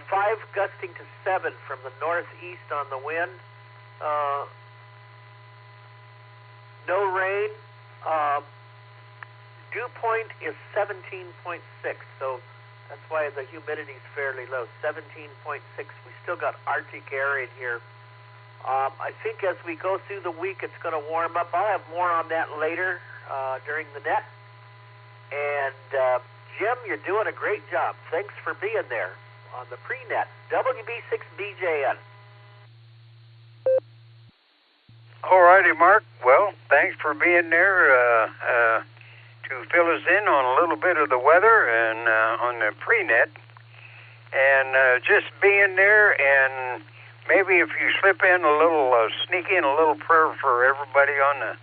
5 gusting to 7 from the northeast on the wind. No rain. Dew point is 17.6, so that's why the humidity is fairly low, 17.6. We still got Arctic air in here. I think as we go through the week, it's going to warm up. I'll have more on that later during the net. And Jim, you're doing a great job. Thanks for being there on the pre-net. WB6BJN. All righty, Mark. Well, thanks for being there to fill us in on a little bit of the weather and on the pre-net. And just being there, and maybe if you slip in a little, sneak in a little prayer for everybody on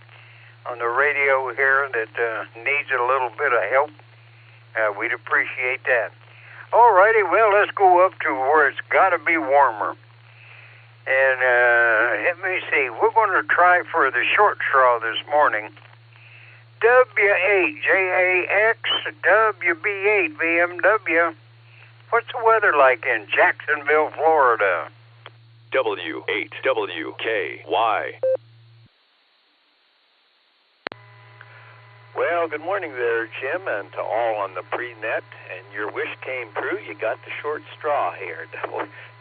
the radio here that needs a little bit of help, we'd appreciate that. All righty, well, let's go up to where it's got to be warmer. And let me see, we're going to try for the short straw this morning. W8JAX, WB8 BMW. What's the weather like in Jacksonville, Florida? W8WKY. Well, good morning there, Jim, and to all on the pre-net. And your wish came true. You got the short straw here.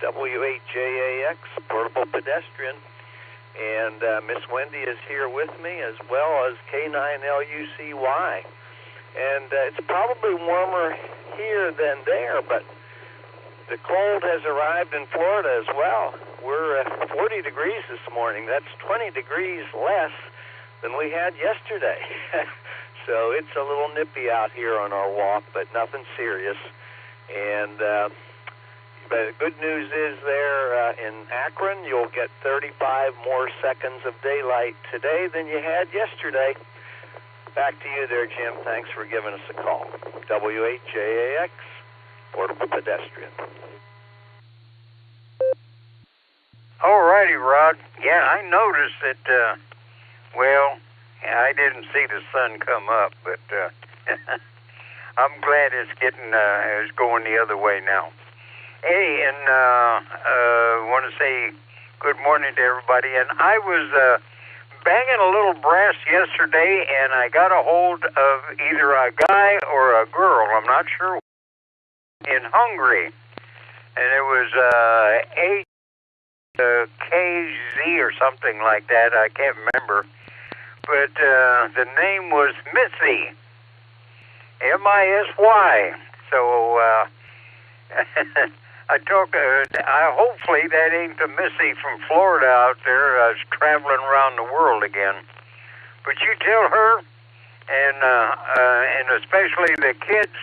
W8JAX, portable pedestrian. And Miss Wendy is here with me, as well as K9LUCY. And it's probably warmer here than there, but the cold has arrived in Florida as well. We're at 40 degrees this morning. That's 20 degrees less than we had yesterday. So it's a little nippy out here on our walk, but nothing serious. And the good news is there in Akron, you'll get 35 more seconds of daylight today than you had yesterday. Back to you there, Jim. Thanks for giving us a call. W8JAX, portable pedestrian. All righty, Rod. Yeah, I noticed that, I didn't see the sun come up, but I'm glad it's going the other way now. Hey, and I want to say good morning to everybody. And I was banging a little brass yesterday, and I got a hold of either a guy or a girl, I'm not sure, in Hungary. And it was KZ or something like that. I can't remember. But the name was Missy. MISY. So hopefully that ain't the Missy from Florida out there traveling around the world again. But you tell her, and especially the kids,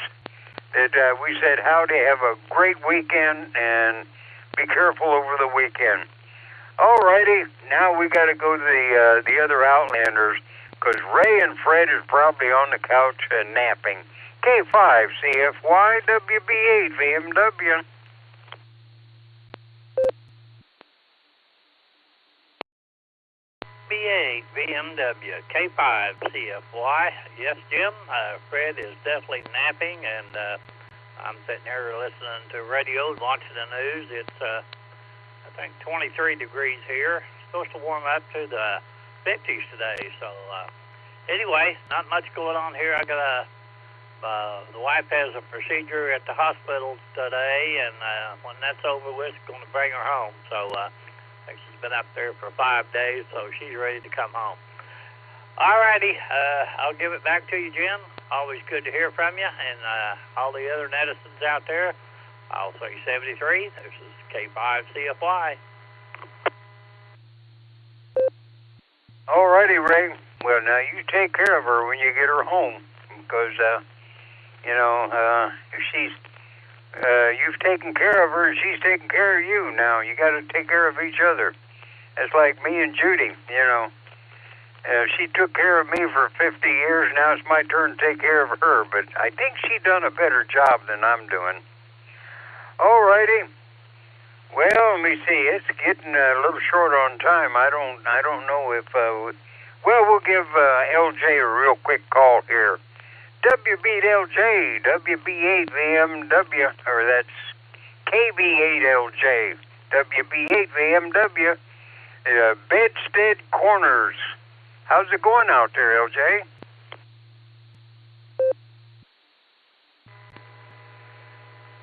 that we said howdy, have a great weekend, and be careful over the weekend. All righty, now we got to go to the other Outlanders, because Ray and Fred is probably on the couch napping. K5 CFY WB8 VMW. B8 BMW K5 CFY. Yes, Jim, Fred is definitely napping, and I'm sitting here listening to radio, watching the news. It's I think 23 degrees here. It's supposed to warm up to the 50s today. So anyway, not much going on here. I got the wife has a procedure at the hospital today, and when that's over with, it's going to bring her home. So I think she's been up there for 5 days, so she's ready to come home. All righty, I'll give it back to you, Jim. Always good to hear from you, and all the other netizens out there. I'll say 73. This is K5 CFY. All righty, Ray. Well, now you take care of her when you get her home, because if she's you've taken care of her, and she's taking care of you. Now you got to take care of each other. It's like me and Judy. She took care of me for 50 years. Now it's my turn to take care of her. But I think she done a better job than I'm doing. All righty. Well, let me see. It's getting a little short on time. I don't know if. We'll give LJ a real quick call here. WB8LJ, WB8VMW, or that's KB8LJ, WB8VMW, Bedstead Corners. How's it going out there, LJ?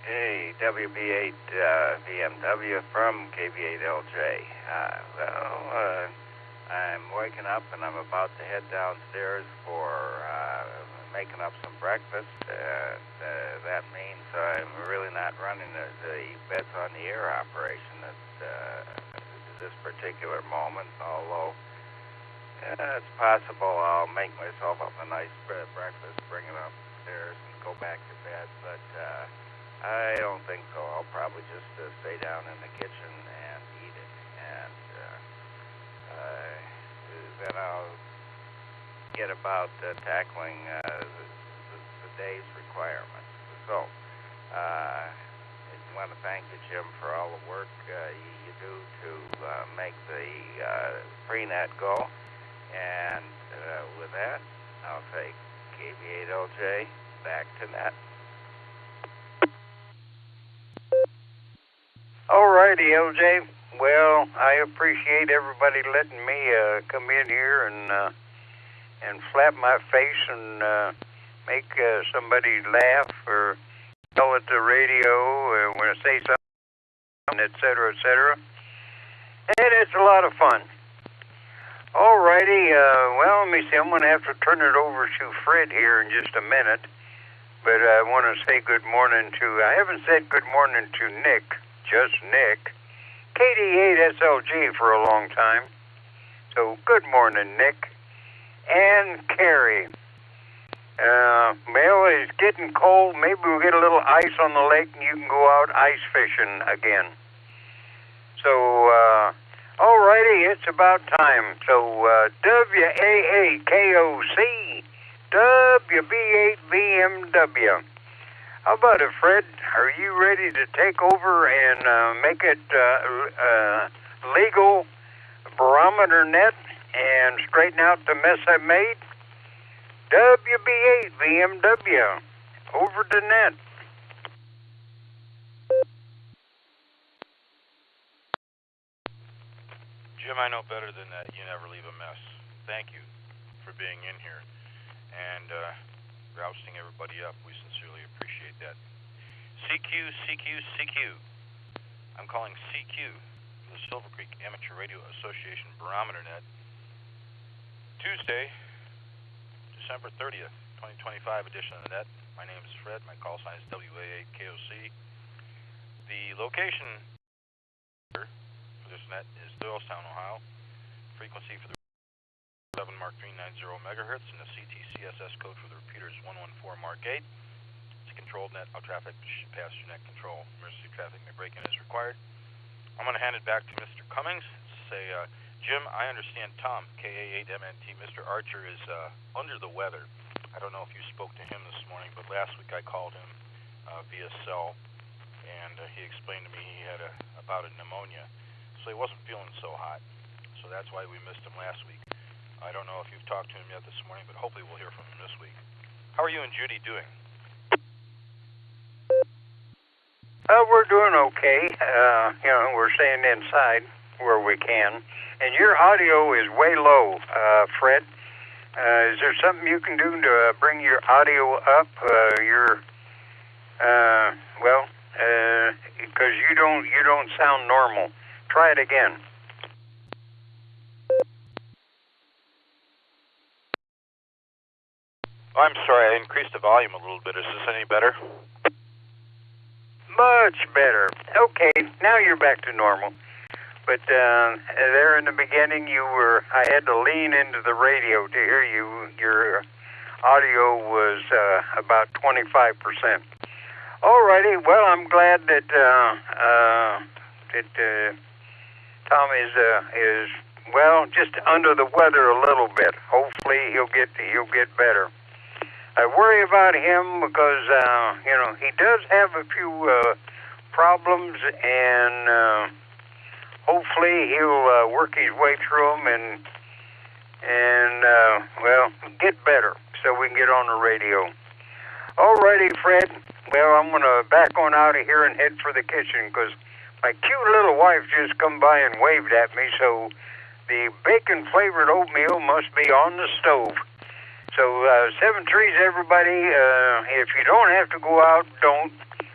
Hey, WB8 VMW from KB8LJ. I'm waking up and I'm about to head downstairs for making up some breakfast. That means I'm really not running the beds on the air operation at this particular moment, although it's possible I'll make myself up a nice breakfast, bring it upstairs, and go back to bed, but I don't think so. I'll probably just stay down in the kitchen and eat it, and then I'll get about tackling the day's requirements. So, I want to thank you, Jim, for all the work you do to make the pre-net go. And with that, I'll take KB8LJ back to net. All righty, LJ. Well, I appreciate everybody letting me come in here and flap my face and make somebody laugh or yell at the radio when I say something, et cetera, et cetera. And it's a lot of fun. All righty. Well, let me see. I'm going to have to turn it over to Fred here in just a minute. But I want to say good morning to, I haven't said good morning to Nick, just Nick. KD8SLG for a long time. So good morning, Nick. And Carrie. Well, it's getting cold. Maybe we'll get a little ice on the lake and you can go out ice fishing again. So, alrighty, it's about time. So, WAAKOC, WB8VMW. How about it, Fred? Are you ready to take over and make it legal Barometer Net and straighten out the mess I made? WB8VMW, over to net. Jim, I know better than that. You never leave a mess. Thank you for being in here and rousting everybody up. We sincerely appreciate that. CQ. I'm calling CQ, the Silvercreek Amateur Radio Association Barometer Net. Tuesday, December 30th, 2025 edition of the net. My name is Fred. My call sign is WA8KOC. The location for this net is Doylestown, Ohio. Frequency for the 7 Mark 390 megahertz, and the CTCSS code for the repeater is 114 Mark 8. It's a controlled net. All traffic should pass through net control. Emergency traffic may break in as required. I'm going to hand it back to Mr. Cummings to say, Jim, I understand Tom, KA8MNT, Mr. Archer, is under the weather. I don't know if you spoke to him this morning, but last week I called him via cell, and he explained to me he had a bout of pneumonia, so he wasn't feeling so hot. So that's why we missed him last week. I don't know if you've talked to him yet this morning, but hopefully we'll hear from him this week. How are you and Judy doing? We're doing okay. We're staying inside where we can. And your audio is way low, Fred. Is there something you can do to bring your audio up? Because you don't sound normal. Try it again. Oh, I'm sorry, I increased the volume a little bit. Is this any better? Much better. Okay, now you're back to normal. But there in the beginning, I had to lean into the radio to hear you. Your audio was about 25%. Alrighty, well, I'm glad that Tom is just under the weather a little bit. Hopefully he'll get better. I worry about him because he does have a few problems, and hopefully he'll work his way through them and, well, get better so we can get on the radio. Alrighty, Fred. Well, I'm going to back on out of here and head for the kitchen because my cute little wife just come by and waved at me, so the bacon-flavored oatmeal must be on the stove. So, 7 trees, everybody. If you don't have to go out, don't.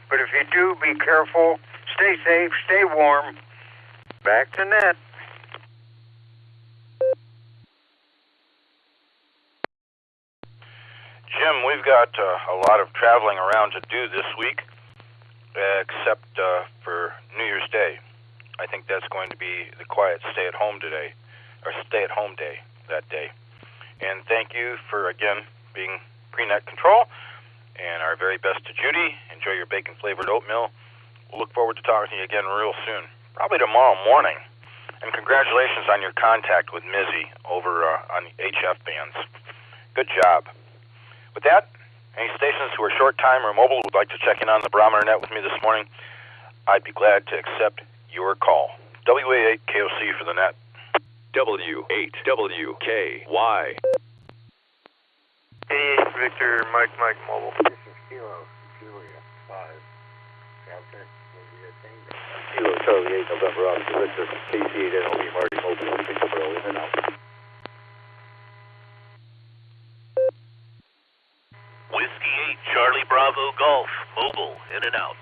But if you do, be careful. Stay safe. Stay warm. Back to Net. Jim, we've got a lot of traveling around to do this week, except for New Year's Day. I think that's going to be the quiet stay-at-home today, or stay-at-home day that day. And thank you for, again, being pre-net control. And our very best to Judy. Enjoy your bacon-flavored oatmeal. We'll look forward to talking to you again real soon, probably tomorrow morning. And congratulations on your contact with Mizzy over on the HF bands. Good job. With that, any stations who are short-time or mobile would like to check in on the Barometer Net with me this morning, I'd be glad to accept your call. WA8KOC for the net. W8WKY. Hey, Victor, Mike Mobile. This is Kilo, Julia, 5. Captain, Kilo, Charlie 8, November, Oscar, Victor, KC8, NLB, Marty, Mobile, Victor, in and out. Whiskey 8, Charlie Bravo, Golf, Mobile, in and out.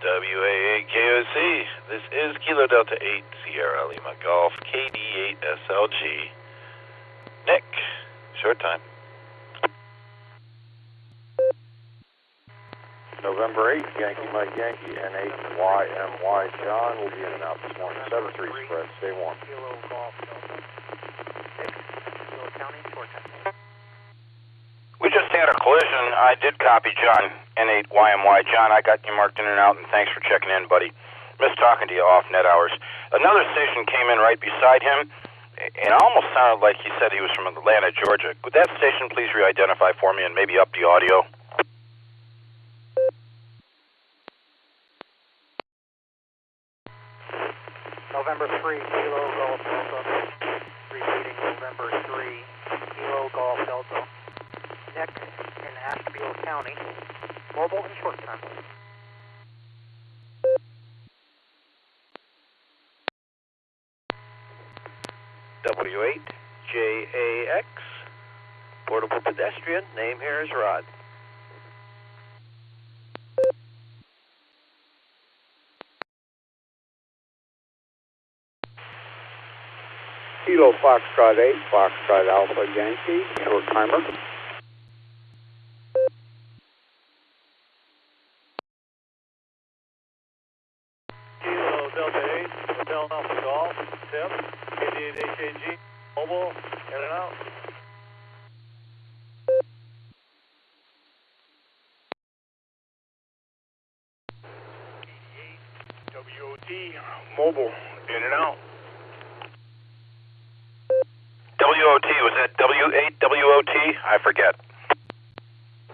WA8KOC, this is Kilo Delta 8, Sierra Lima Golf, KD8 SLG. Nick, short time. November 8, Yankee Mike Yankee, N8, YMY John will be in and out this morning. 7-3 spread, stay warm. Kilo Golf Delta 6, Kilo County, short time. We just had a collision. I did copy John, N8YMY. John, I got you marked in and out, and thanks for checking in, buddy. Missed talking to you off net hours. Another station came in right beside him, and it almost sounded like he said he was from Atlanta, Georgia. Would that station please re-identify for me and maybe up the audio? November 3, Kilo Golf Delta. Repeating November 3, Kilo Golf Delta. Nick in Asheville County. Mobile and short time. W8JAX, portable pedestrian. Name here is Rod. Kilo Foxtrot 8, Foxtrot Alpha Yankee, short timer. Kilo Delta 8, Hotel Alpha Golf, Tip, 88 HAG, mobile, in and out. WOT, mobile, in and out. WOT, was that W8WOT? I forget.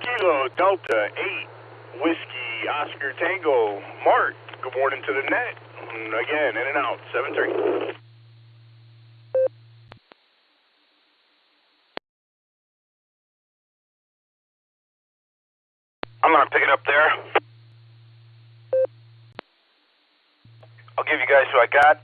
Kilo Delta 8, Whiskey Oscar Tango, Mark, good morning to the net. Again, in and out, 7-3. I'm going to pick it up there. I'll give you guys who I got.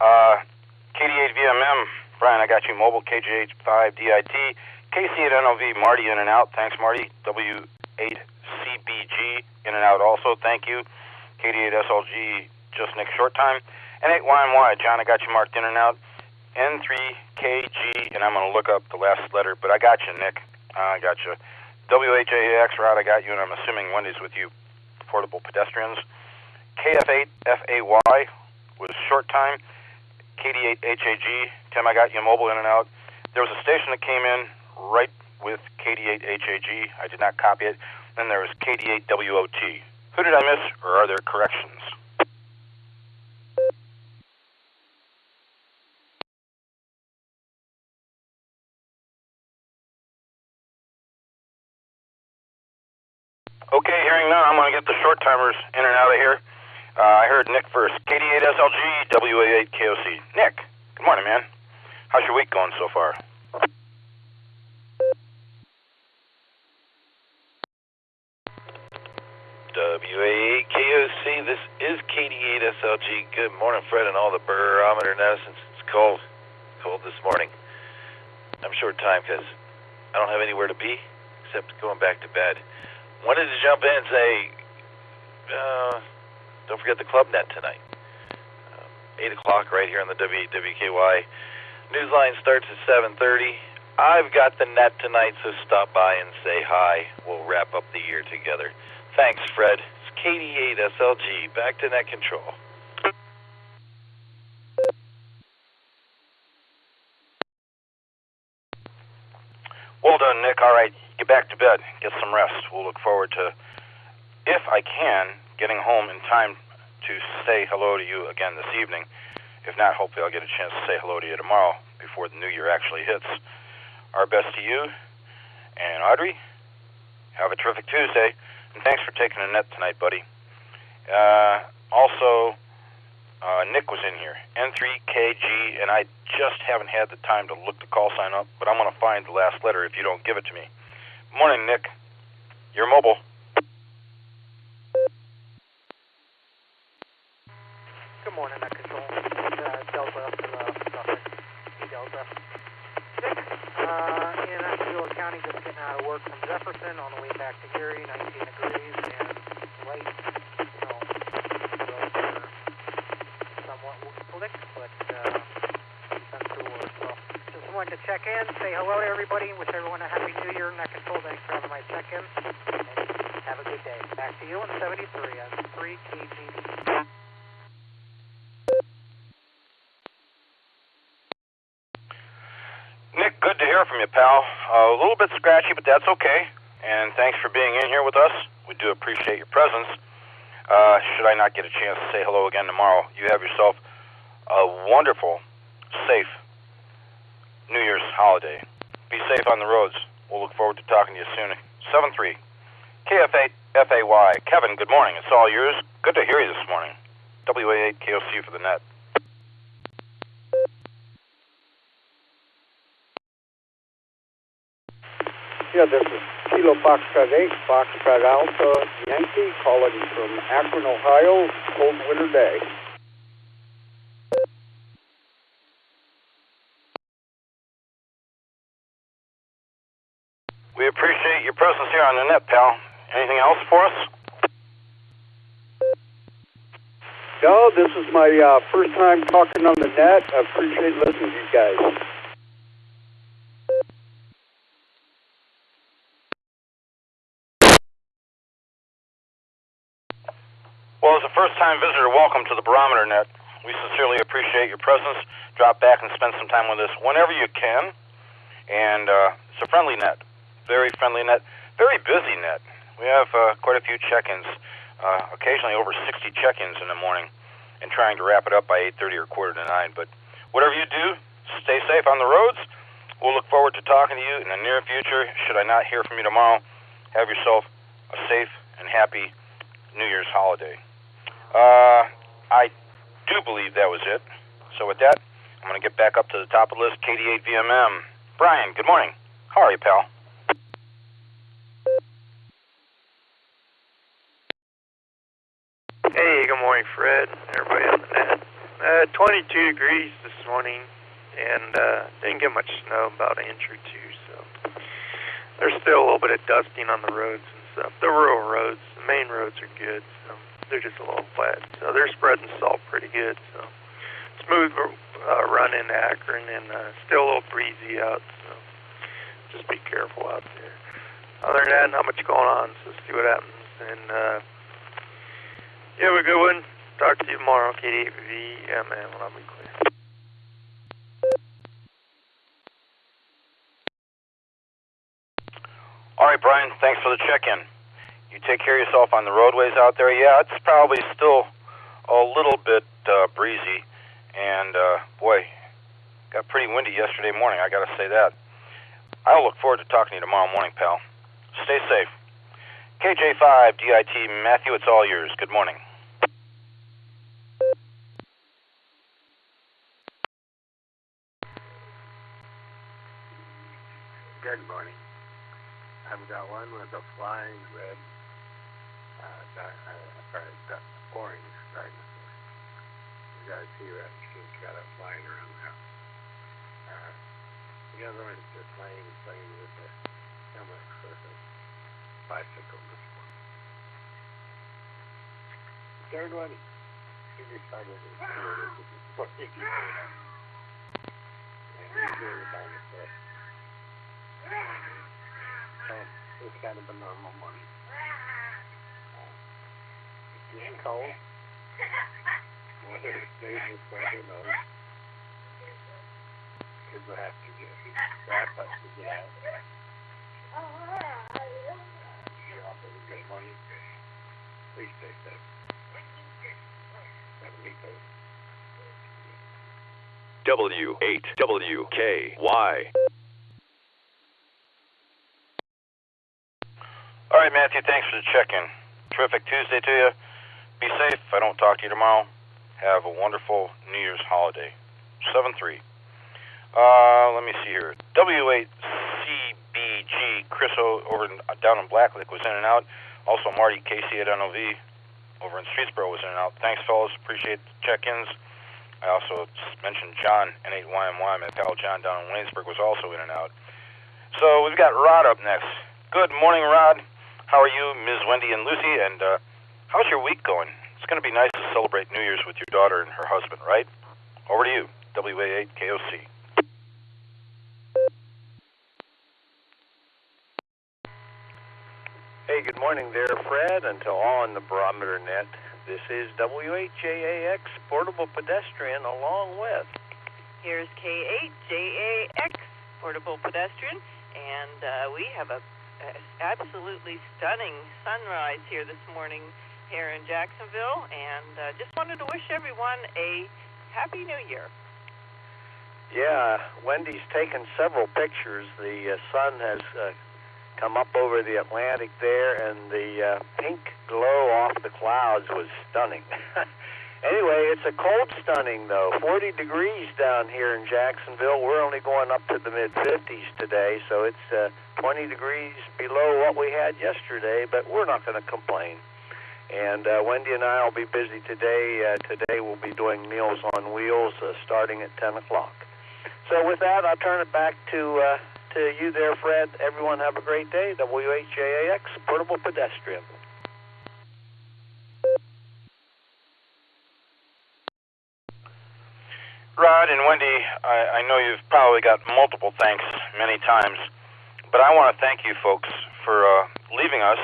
KD8 VMM, Brian, I got you mobile, KJ5 DIT, KC8 NLV, Marty in and out. Thanks, Marty. W8CBG in and out also. Thank you. KD8 SLG, just Nick short time. N8YMY, John, I got you marked in and out. N3KG, and I'm going to look up the last letter, but I got you, Nick. I got you. WHAX route, I got you, and I'm assuming Wendy's with you, portable pedestrians. KF8FAY was short time. KD8HAG, Tim, I got you mobile in and out. There was a station that came in right with KD8HAG. I did not copy it. Then there was KD8WOT. Who did I miss, or are there corrections? Okay, hearing none, I'm going to get the short timers in and out of here. I heard Nick first. KD8SLG, WA8KOC. Nick, good morning, man. How's your week going so far? WA8KOC, this is KD8SLG. Good morning, Fred, and all the Barometer Net. Since it's cold this morning. I'm short time because I don't have anywhere to be except going back to bed. Wanted to jump in and say, don't forget the club net tonight. 8 o'clock right here on the WKY. Newsline starts at 7:30. I've got the net tonight, so stop by and say hi. We'll wrap up the year together. Thanks, Fred. It's KD8SLG. Back to net control. Well done, Nick. All right, get back to bed. Get some rest. We'll look forward to, if I can, getting home in time to say hello to you again this evening. If not, hopefully I'll get a chance to say hello to you tomorrow before the new year actually hits. Our best to you. And Audrey, have a terrific Tuesday. And thanks for taking a net tonight, buddy. Also, Nick was in here, N3KG, and I just haven't had the time to look the call sign up, but I'm going to find the last letter if you don't give it to me. Morning, Nick. You're mobile. Good morning, Net Control. Delta, Delta. Nick, in Osceola County, just getting out of work from Jefferson on the way back to Gary, 19 degrees, and late, somewhat slick, but that's the work. So, just wanted to check in, say hello to everybody, wish everyone a happy new year, Net Control. Thanks for having my check-in, and have a good day. Back to you on 73 on 3KGD. Nick, good to hear from you, pal. A little bit scratchy, but that's okay. And thanks for being in here with us. We do appreciate your presence. Should I not get a chance to say hello again tomorrow, you have yourself a wonderful, safe New Year's holiday. Be safe on the roads. We'll look forward to talking to you soon. 7-3. KFA-FAY. Kevin, good morning. It's all yours. Good to hear you this morning. WA8KOC for the net. Yeah, this is Kilo Foxtrot 8, Foxtrot Alpha Yankee, calling from Akron, Ohio. Cold winter day. We appreciate your presence here on the net, pal. Anything else for us? No, this is my first time talking on the net. I appreciate listening to you guys. Well, as a first-time visitor, welcome to the Barometer Net. We sincerely appreciate your presence. Drop back and spend some time with us whenever you can. And it's a friendly net, very friendly net, very busy net. We have quite a few check-ins, occasionally over 60 check-ins in the morning, and trying to wrap it up by 8:30 or 8:45. But whatever you do, stay safe on the roads. We'll look forward to talking to you in the near future. Should I not hear from you tomorrow, have yourself a safe and happy New Year's holiday. I do believe that was it. So with that, I'm going to get back up to the top of the list, KD8VMM. Brian, good morning. How are you, pal? Hey, good morning, Fred, everybody on the net. 22 degrees this morning, and didn't get much snow, about an inch or two, so there's still a little bit of dusting on the roads and stuff. The rural roads, the main roads are good, so they're just a little flat, so they're spreading salt pretty good, so smooth run into Akron, and still a little breezy out, so just be careful out there. Other than that, not much going on, so see what happens, and you have a good one. Talk to you tomorrow, KD8VMM, when I'll be clear. All right, Brian, thanks for the check-in. You take care of yourself on the roadways out there. Yeah, it's probably still a little bit breezy, and boy, got pretty windy yesterday morning, I gotta say that. I'll look forward to talking to you tomorrow morning, pal. Stay safe. KJ5, DIT, Matthew, it's all yours. Good morning. Good morning. I've got one with a flying red, orange dinosaur. You guys see that? She's got it flying around the house. The other one's just playing with the camera with a bicycle this morning. The third one, he decided to do it before he could do it. And he's doing the dinosaur. So it's kind of a normal morning. It's getting cold. Whether it stays this way, who knows? Kids will have to get wrapped up to get out. You're off with a good morning. Please stay safe. W8WKY. All right, Matthew, thanks for the check-in. Terrific Tuesday to you. Be safe. If I don't talk to you tomorrow, have a wonderful New Year's holiday. 7-3. Let me see here. W8CBG, Chris down in Blacklick was in and out. Also, Marty Casey at NOV over in Streetsboro was in and out. Thanks, fellas. Appreciate the check-ins. I also mentioned John, N8YMY. My pal John down in Waynesburg was also in and out. So we've got Rod up next. Good morning, Rod. How are you, Ms. Wendy and Lucy? And how's your week going? It's going to be nice to celebrate New Year's with your daughter and her husband, right? Over to you, WA8KOC. Hey, good morning there, Fred, and to all on the Barometer Net. This is W8JAX Portable Pedestrian along with... Here's K8JAX Portable Pedestrian, and we have a absolutely stunning sunrise here this morning here in Jacksonville, and just wanted to wish everyone a Happy New Year. Yeah, Wendy's taken several pictures. The sun has come up over the Atlantic there, and the pink glow off the clouds was stunning. Anyway, it's a cold stunning, though. 40 degrees down here in Jacksonville. We're only going up to the mid-50s today, so it's 20 degrees below what we had yesterday, but we're not going to complain. And Wendy and I will be busy today. Today we'll be doing Meals on Wheels starting at 10 o'clock. So with that, I'll turn it back to you there, Fred. Everyone have a great day. WHJAX, Portable Pedestrian. Rod and Wendy, I know you've probably got multiple thanks many times, but I want to thank you folks for leaving us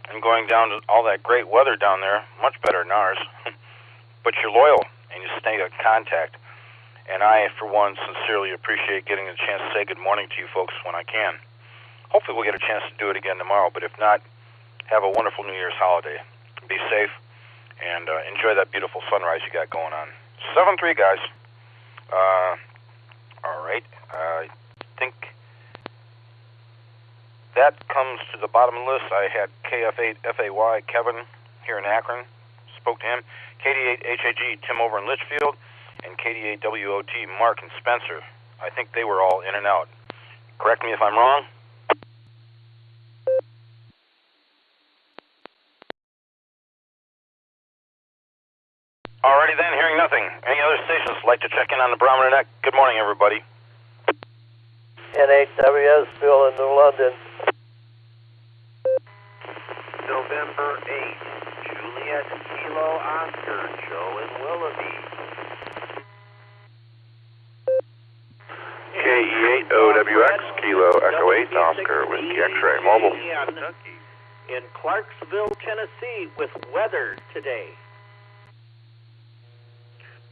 and going down to all that great weather down there, much better than ours. But you're loyal and you stay in contact. And I, for one, sincerely appreciate getting a chance to say good morning to you folks when I can. Hopefully we'll get a chance to do it again tomorrow, but if not, have a wonderful New Year's holiday. Be safe and enjoy that beautiful sunrise you got going on. 7-3, guys. All right. I think that comes to the bottom of the list. I had KF8FAY, Kevin, here in Akron. Spoke to him. KD8HAG, Tim over in Litchfield. And KD8WOT, Mark and Spencer. I think they were all in and out. Correct me if I'm wrong. Alrighty then, hearing nothing. Any other stations like to check in on the Barometer Net? Good morning, everybody. N8WS, Phil in New London. November 8th, Juliet Kilo Oscar, Joe in Willoughby. KE8OWX, Kilo Echo 8, Oscar with the X-Ray Mobile. In Clarksville, Tennessee, with weather today.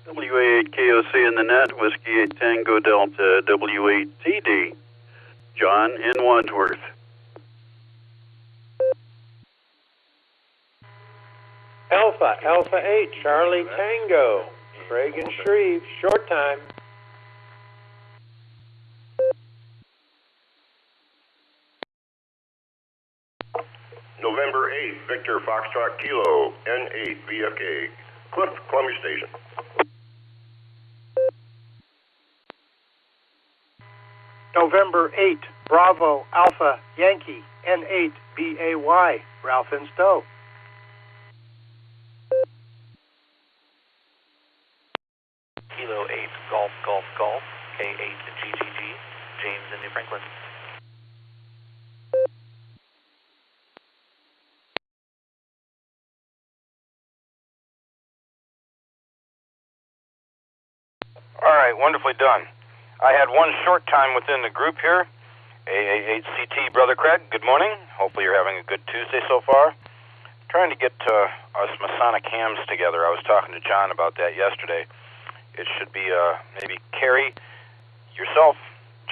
W8KOC in the net, Whiskey 8 Tango Delta, W8TD, John in Wadsworth. Alpha 8, Charlie Tango, Craig and Shreve, short time. November 8th, Victor Foxtrot Kilo, N8 VFK, Cliff, Columbia Station. November 8, Bravo Alpha Yankee N8 BAY, Ralph in Stowe. Kilo 8 Golf Golf Golf, K8 GGG, James in New Franklin. All right, wonderfully done. I had one short time within the group here. AA8CT, Brother Craig, good morning. Hopefully you're having a good Tuesday so far. Trying to get us Masonic hams together. I was talking to John about that yesterday. It should be maybe Carrie, yourself,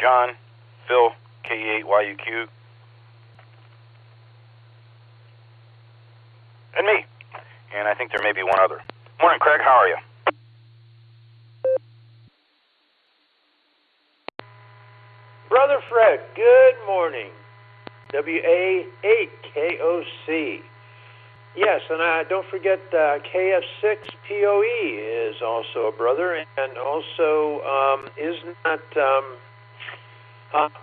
John, Phil, KE8YUQ, and me. And I think there may be one other. Morning, Craig. How are you? Brother Fred, good morning. WA8KOC. Yes, and don't forget KF6POE is also a brother, and also is not,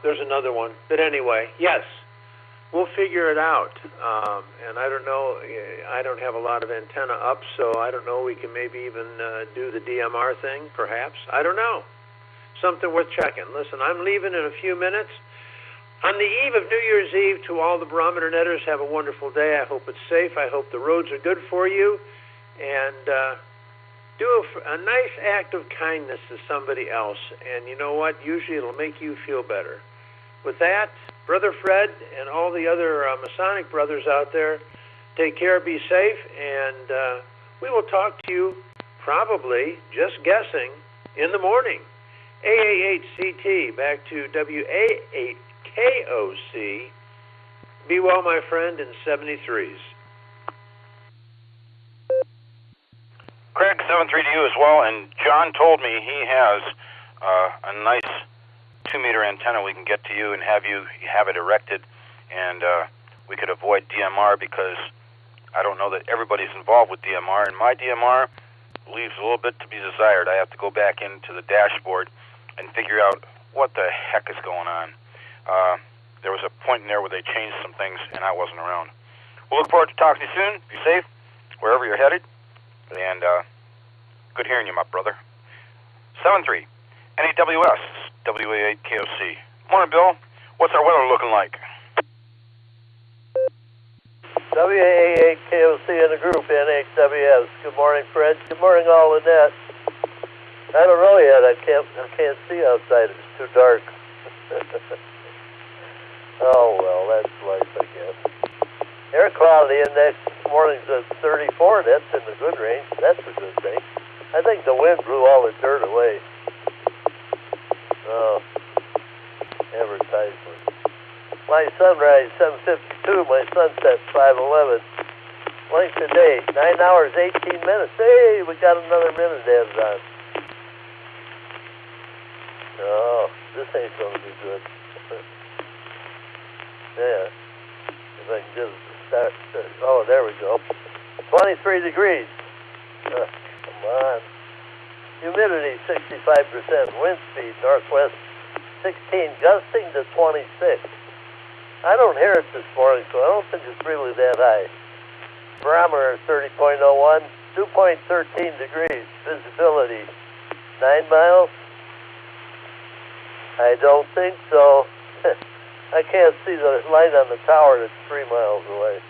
there's another one. But anyway, yes, we'll figure it out. And I don't know, I don't have a lot of antenna up, so I don't know, we can maybe even do the DMR thing, perhaps. I don't know. Something worth checking. Listen, I'm leaving in a few minutes. On the eve of New Year's Eve, to all the Barometer Netters, have a wonderful day. I hope it's safe. I hope the roads are good for you. And do a nice act of kindness to somebody else. And you know what? Usually it'll make you feel better. With that, Brother Fred and all the other Masonic brothers out there, take care, be safe, and we will talk to you probably, just guessing, in the morning. AA8CT, back to WA8KOC. Be well, my friend, in 73s. Craig, 73 to you as well, and John told me he has a nice 2-meter antenna we can get to you and have you have it erected, and we could avoid DMR because I don't know that everybody's involved with DMR, and my DMR leaves a little bit to be desired. I have to go back into the dashboard and figure out what the heck is going on. There was a point in there where they changed some things, and I wasn't around. We'll look forward to talking to you soon. Be safe wherever you're headed, and good hearing you, my brother. 7-3, NAWS, WA8KOC. Morning, Bill. What's our weather looking like? WA8KOC in the group, NHWS. Good morning, Fred. Good morning, all in that. I don't know yet. I can't see outside. It's too dark. Oh, well, that's life, I guess. Air quality index this morning's at 34. That's in the good range. That's a good thing. I think the wind blew all the dirt away. Oh, advertisement. My sunrise, 7:52. My sunset, 5:11. Length of day, 9 hours, 18 minutes. Hey, we got another minute added on. Oh, this ain't going to be good. Yeah. If I can just start. Oh, there we go. 23 degrees. Come on. Humidity, 65%. Wind speed, northwest, 16. Gusting to 26. I don't hear it this morning, so I don't think it's really that high. Barometer, 30.01. 2.13 degrees. Visibility, 9 miles. I don't think so. I can't see the light on the tower that's 3 miles away.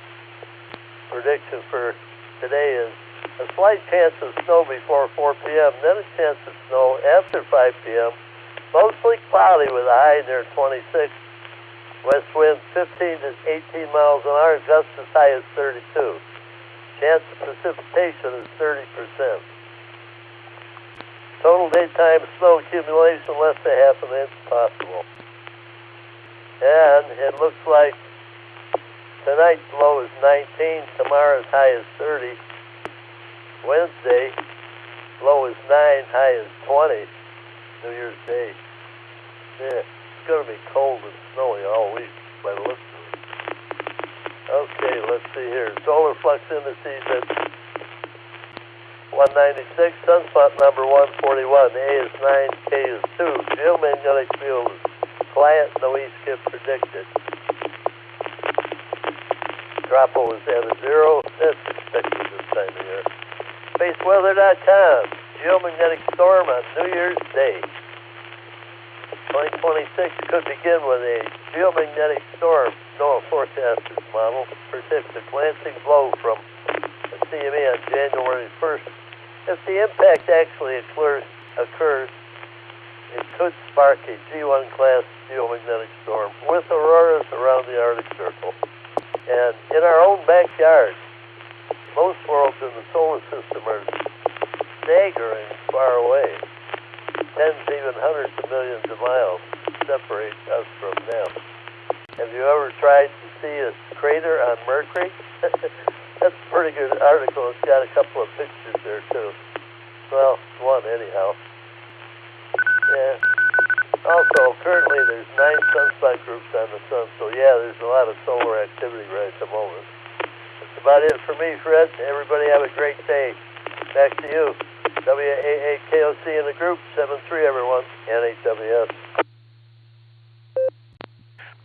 Prediction for today is a slight chance of snow before 4 p.m., then a chance of snow after 5 p.m. Mostly cloudy with a high near 26. West wind 15 to 18 miles an hour, gusts as high as 32. Chance of precipitation is 30%. Total daytime snow accumulation less than half an inch possible. And it looks like tonight's low is 19, tomorrow's high is 30. Wednesday, low is 9, high is 20. New Year's Day. Yeah, it's going to be cold and snowy all week by the looks of it. Okay, let's see here. Solar flux indices at 196, sunspot number 141. A is 9, K is 2. Geomagnetic field is quiet, no E-skip predicted. Dropo is at a 0. That's expected this time of year. SpaceWeather.com. Geomagnetic storm on New Year's Day. 2026 could begin with a geomagnetic storm. NOAA forecasters model predicts a glancing blow from the CME on January 1st. If the impact actually occurs, it could spark a G1 class geomagnetic storm with auroras around the Arctic Circle. And in our own backyard, most worlds in the solar system are staggering far away. Tens, even hundreds of millions of miles separate us from them. Have you ever tried to see a crater on Mercury? That's a pretty good article. It's got a couple of pictures there, too. Well, one anyhow. Yeah. Also, currently there's 9 sunspot groups on the sun, so yeah, there's a lot of solar activity right at the moment. That's about it for me, Fred. Everybody have a great day. Back to you. WAAKOC in the group, 7-3 everyone, NHWS.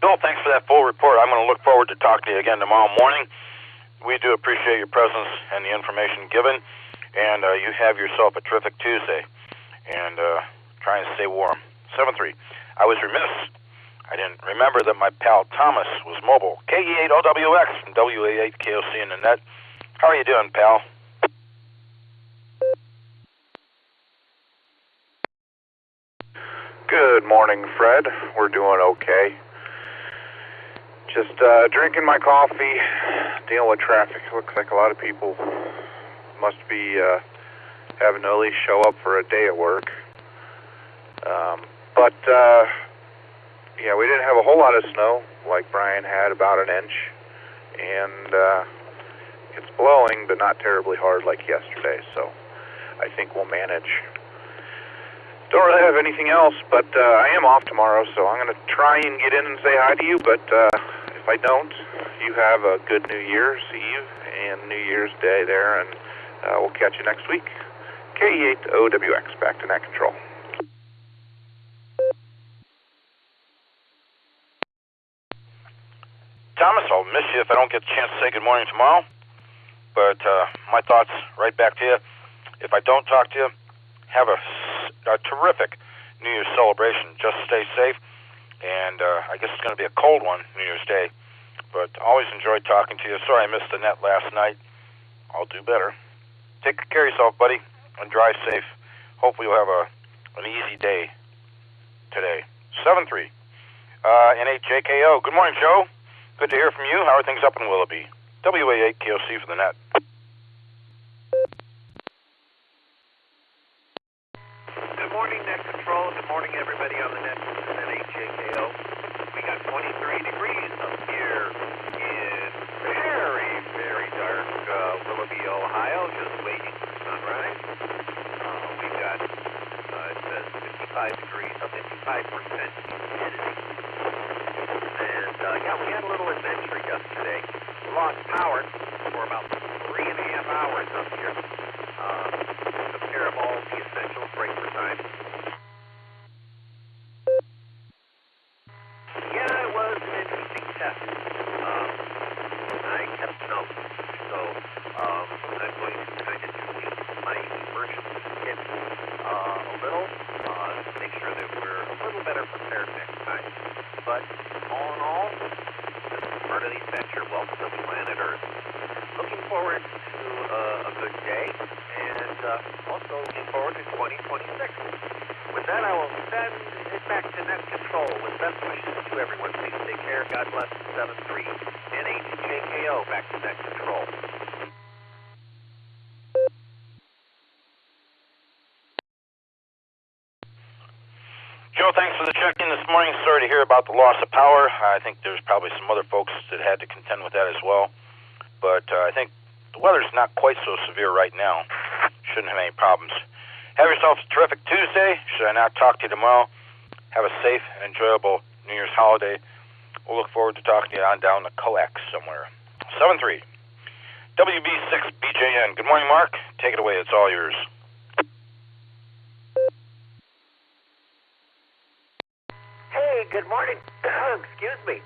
Bill, thanks for that full report. I'm going to look forward to talking to you again tomorrow morning. We do appreciate your presence and the information given, and you have yourself a terrific Tuesday, and try and stay warm. 7-3. I was remiss. I didn't remember that my pal Thomas was mobile. KE8OWX from WA8KOC in the net. How are you doing, pal? Good morning, Fred. We're doing okay. Just drinking my coffee, dealing with traffic. Looks like a lot of people must be having to at least show up for a day at work. But yeah, we didn't have a whole lot of snow like Brian had, about an inch. And it's blowing, but not terribly hard like yesterday. So I think we'll manage. Don't really have anything else, but I am off tomorrow, so I'm going to try and get in and say hi to you, but if I don't, you have a good New Year's Eve and New Year's Day there, and we'll catch you next week. KE8OWX, back to net control. Thomas, I'll miss you if I don't get the chance to say good morning tomorrow, but my thoughts right back to you. If I don't talk to you, have a terrific New Year's celebration. Just stay safe, and I guess it's going to be a cold one, New Year's Day, but always enjoyed talking to you. Sorry I missed the net last night. I'll do better. Take care of yourself, buddy, and drive safe. Hopefully you'll have an easy day today. 7-3. NHJKO. Good morning, Joe. Good to hear from you. How are things up in Willoughby? WA8KOC for the net. Good morning, Net Control. Good morning, everybody on the net. This is NHJKO. We got 23 degrees up here in very, very dark Willoughby, Ohio, just waiting for sunrise. We got, it says 55 degrees, 55% humidity. And, yeah, we had a little adventure yesterday. We lost power for about 3.5 hours up here. Took care of all the essentials, break for time. Yeah, it was an interesting test. I kept notes, so I'm going to kind of tweak my immersion kit a little to make sure that we're a little better prepared next time. But all in all, this is part of the adventure. Welcome to planet Earth. Looking forward to a good day, and also looking forward to 2026. With that, I will send it back to Net Control with best wishes to everyone. Please take care. God bless. 7-3. NHJKO, back to Net Control. Joe, thanks for the check-in this morning. Sorry to hear about the loss of power. I think there's probably some other folks that had to contend with that as well. But I think the weather's not quite so severe right now. Shouldn't have any problems. Have yourself a terrific Tuesday. Should I not talk to you tomorrow? Have a safe and enjoyable New Year's holiday. We'll look forward to talking to you on down the coax somewhere. 7-3. WB6BJN. Good morning, Mark. Take it away. It's all yours. Hey, good morning. Excuse me.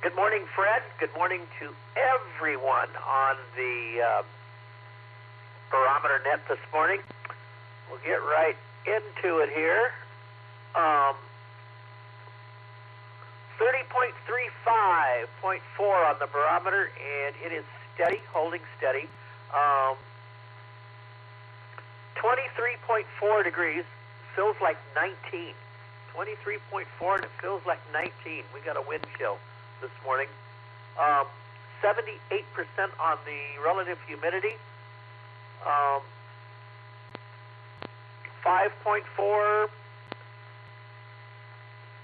Good morning, Fred. Good morning to everyone on the Barometer Net this morning. We'll get right into it here. 30.35.4 on the barometer, and it is steady, holding steady. 23.4 degrees, feels like 19. 23.4, and it feels like 19. We got a wind chill this morning. 78% on the relative humidity. 5.4,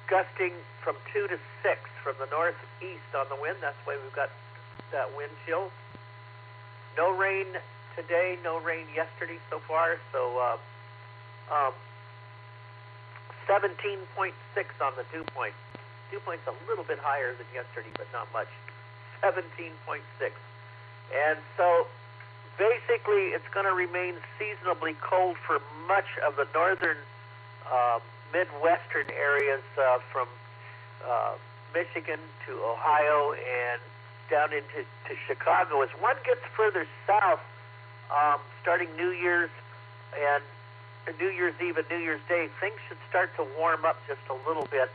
gusting from 2 to 6 from the northeast on the wind. That's why we've got that wind chill. No rain today, no rain yesterday so far. So 17.6 on the dew point. Dew point's a little bit higher than yesterday, but not much. 17.6. And so basically it's going to remain seasonably cold for much of the northern midwestern areas from Michigan to Ohio and down into Chicago. As one gets further south, starting New Year's and New Year's Eve and New Year's Day, things should start to warm up just a little bit.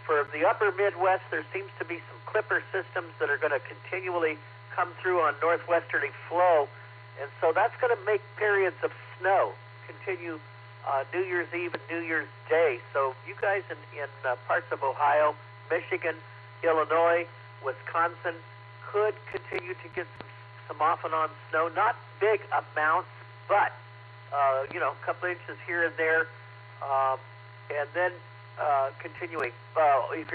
For the upper Midwest, there seems to be some clipper systems that are going to continually come through on northwesterly flow, and so that's going to make periods of snow continue New Year's Eve and New Year's Day. So you guys in parts of Ohio, Michigan, Illinois, Wisconsin could continue to get some off and on snow. Not big amounts, but a couple inches here and there, and then continuing. If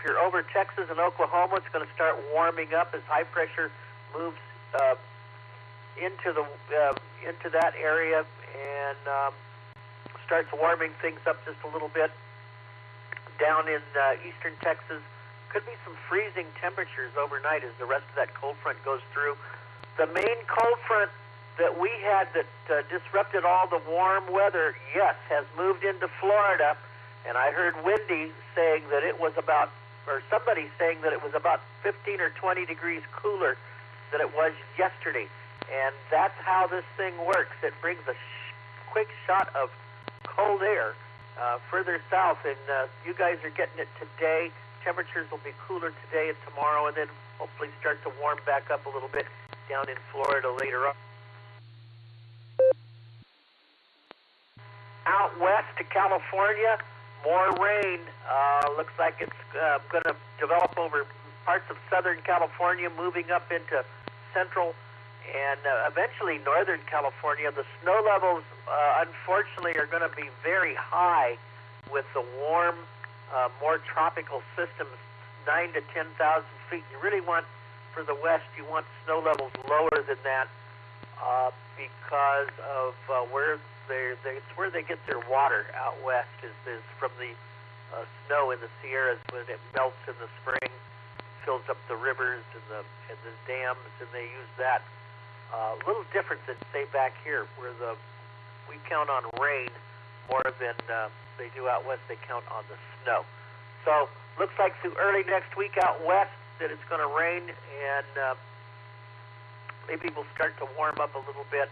you're over Texas and Oklahoma, it's going to start warming up as high pressure moves into that area and starts warming things up just a little bit. Down in eastern Texas, could be some freezing temperatures overnight as the rest of that cold front goes through. The main cold front that we had that disrupted all the warm weather, yes, has moved into Florida, and I heard Wendy saying that it was about, or somebody saying that it was about 15 or 20 degrees cooler than it was yesterday, and that's how this thing works. It brings a quick shot of cold air further south, and you guys are getting it today. Temperatures will be cooler today and tomorrow, and then hopefully start to warm back up a little bit down in Florida later on. Out west to California, more rain. Looks like it's going to develop over parts of southern California, moving up into central and eventually northern California. The snow levels, unfortunately, are going to be very high with the warm, more tropical systems, 9 to 10,000 feet. You really want, for the west, you want snow levels lower than that because of it's where they get their water out west is from the snow in the Sierras when it melts in the spring, fills up the rivers and the dams, and they use that. A little different than say back here where we count on rain more than they do out west. They count on the snow. So looks like through early next week out west that it's going to rain, and maybe we'll start to warm up a little bit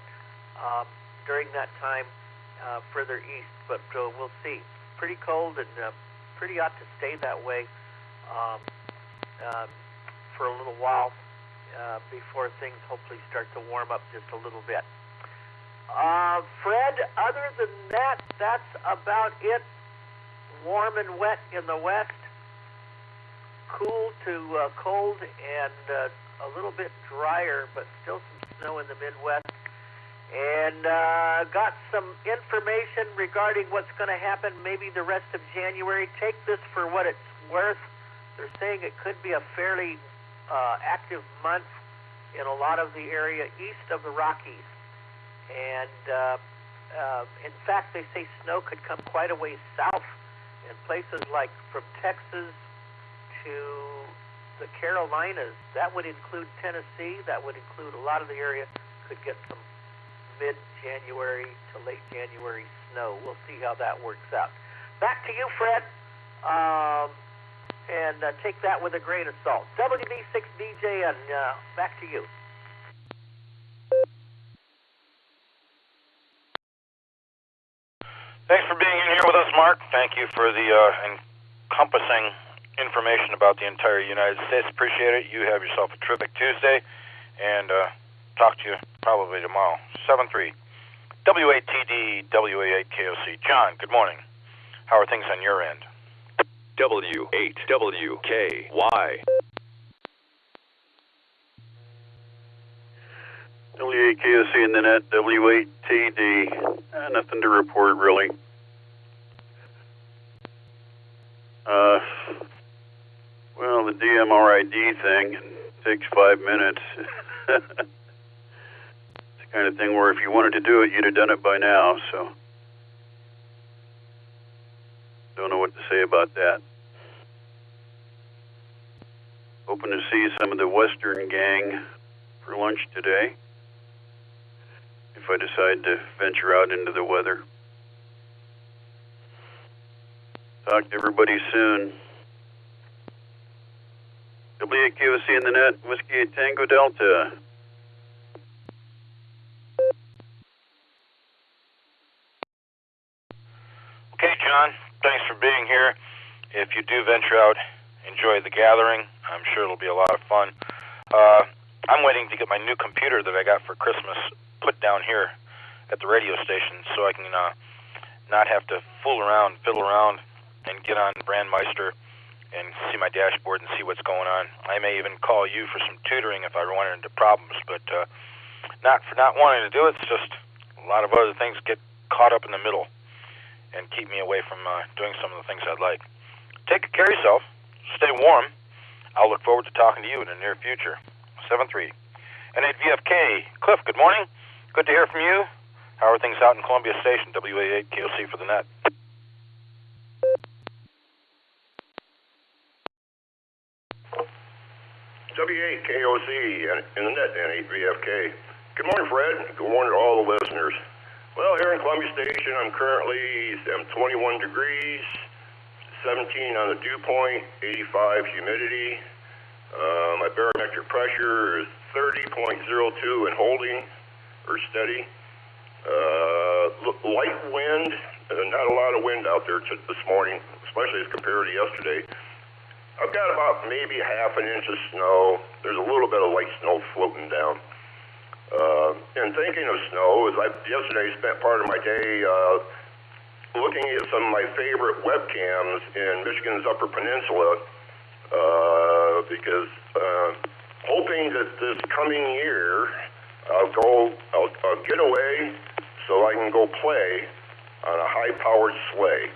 during that time further east, but we'll see. Pretty cold and pretty ought to stay that way for a little while before things hopefully start to warm up just a little bit. Fred, other than that, that's about it. Warm and wet in the west, cool to cold, and a little bit drier, but still some snow in the Midwest. And got some information regarding what's going to happen maybe the rest of January. Take this for what it's worth. They're saying it could be a fairly active month in a lot of the area east of the Rockies. And in fact, they say snow could come quite a ways south in places like from Texas to the Carolinas. That would include Tennessee. That would include a lot of the area could get some mid-January to late January snow. We'll see how that works out. Back to you, Fred. and take that with a grain of salt. WB6DJ, and back to you. Thanks for being in here with us, Mark. Thank you for the encompassing information about the entire United States. Appreciate it. You have yourself a terrific Tuesday, and talk to you probably tomorrow. 7-3. W8TD, WA8KOC. John, good morning. How are things on your end? W8WKY. W8KOC in the net, W8TD. Nothing to report, really. Well, the DMRID thing takes 5 minutes. It's the kind of thing where if you wanted to do it, you'd have done it by now, so don't know what to say about that. Hoping to see some of the Western gang for lunch today, if I decide to venture out into the weather. Talk to everybody soon. W8KOC in the net, Whiskey 8 Tango Delta. Okay, John, thanks for being here. If you do venture out, enjoy the gathering. I'm sure it'll be a lot of fun. I'm waiting to get my new computer that I got for Christmas put down here at the radio station so I can not have to fiddle around, and get on Brandmeister and see my dashboard and see what's going on. I may even call you for some tutoring if I run into problems, but not for not wanting to do it. It's just a lot of other things get caught up in the middle and keep me away from doing some of the things I'd like. Take care of yourself. Stay warm. I'll look forward to talking to you in the near future. 7-3. N8VFK. Cliff, good morning. Good to hear from you. How are things out in Columbia Station? WA8KOC for the net. W8KOC in the net, N8VFK. Good morning, Fred. Good morning to all the listeners. Well, here in Columbia Station, I'm currently 21 degrees, 17 on the dew point, 85 humidity. My barometric pressure is 30.02 and holding, or steady. Light wind, not a lot of wind out there this morning, especially as compared to yesterday. I've got about maybe half an inch of snow. There's a little bit of light snow floating down. And thinking of snow, yesterday spent part of my day looking at some of my favorite webcams in Michigan's Upper Peninsula, because hoping that this coming year I'll get away so I can go play on a high-powered sleigh.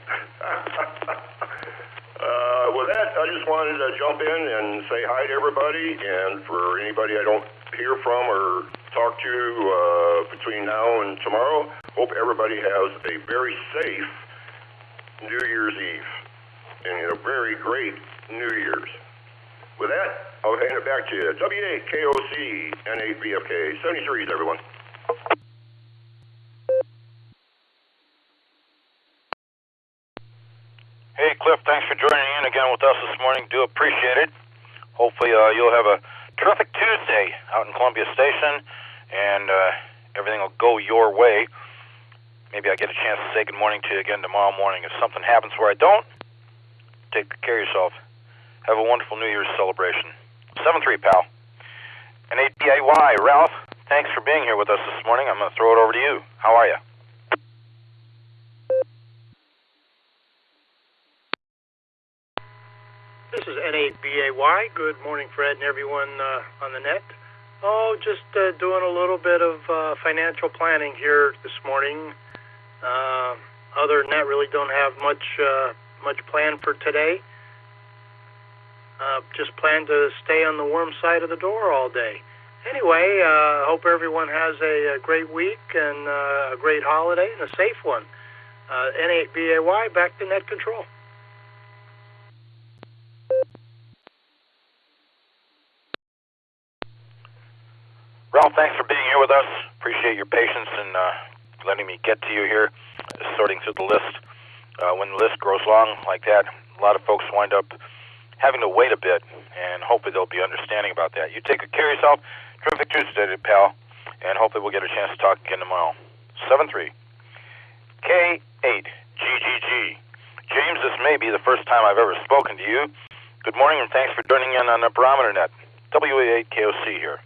With that, I just wanted to jump in and say hi to everybody, and for anybody I don't hear from or talk to between now and tomorrow, hope everybody has a very safe New Year's Eve and a very great New Year's. With that, I'll hand it back to you. W8KOC, N8VFK, 73s, everyone. Hey, Cliff, thanks for joining in again with us this morning. Do appreciate it. Hopefully you'll have a terrific Tuesday out in Columbia Station, and everything will go your way. Maybe I'll get a chance to say good morning to you again tomorrow morning. If something happens where I don't, take care of yourself. Have a wonderful New Year's celebration. 7-3, pal. And N8BAY, Ralph, thanks for being here with us this morning. I'm going to throw it over to you. How are you? This is N8BAY. Good morning, Fred and everyone on the net. Oh, just doing a little bit of financial planning here this morning. Other than that, really don't have much planned for today. Just plan to stay on the warm side of the door all day. Anyway, hope everyone has a great week and a great holiday and a safe one. N8BAY, back to net control. Ralph, thanks for being here with us. Appreciate your patience and letting me get to you here, sorting through the list. When the list grows long like that, a lot of folks wind up having to wait a bit, and hopefully they'll be understanding about that. You take good care of yourself. Terrific Tuesday, pal, and hopefully we'll get a chance to talk again tomorrow. 73 K8 GGG. James, this may be the first time I've ever spoken to you. Good morning, and thanks for joining in on the Barometer Net. WA8 KOC here.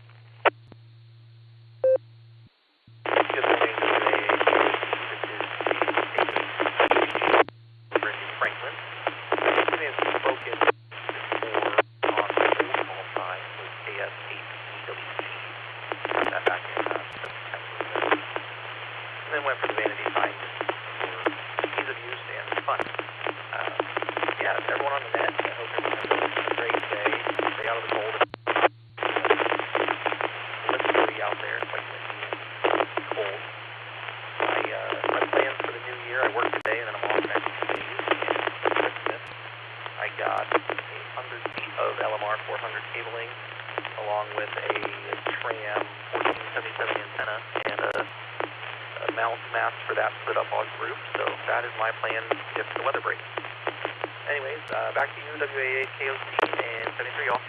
Back to you, WA8 KOC and 73 all.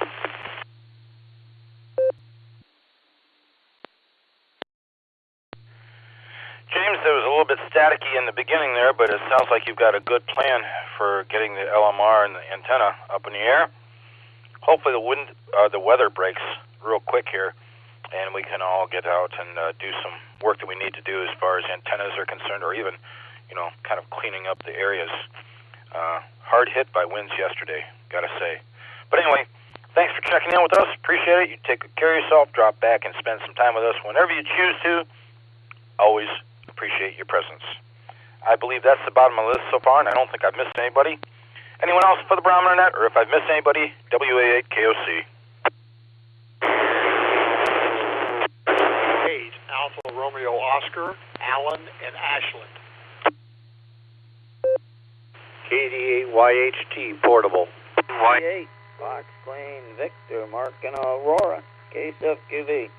James, there was a little bit staticky in the beginning there, but it sounds like you've got a good plan for getting the LMR and the antenna up in the air. Hopefully the weather breaks real quick here, and we can all get out and do some work that we need to do as far as antennas are concerned, or even, kind of cleaning up the areas. Hard hit by winds yesterday, gotta say. But anyway, thanks for checking in with us. Appreciate it. You take good care of yourself. Drop back and spend some time with us whenever you choose to. Always appreciate your presence. I believe that's the bottom of the list so far, and I don't think I've missed anybody. Anyone else for the Barometer Net, or if I've missed anybody, WA8 KOC. 8 Alpha Romeo Oscar, Allen, and Ashland. KD8 YHT portable. Y8 Fox Queen Victor Mark and Aurora. KSF QV.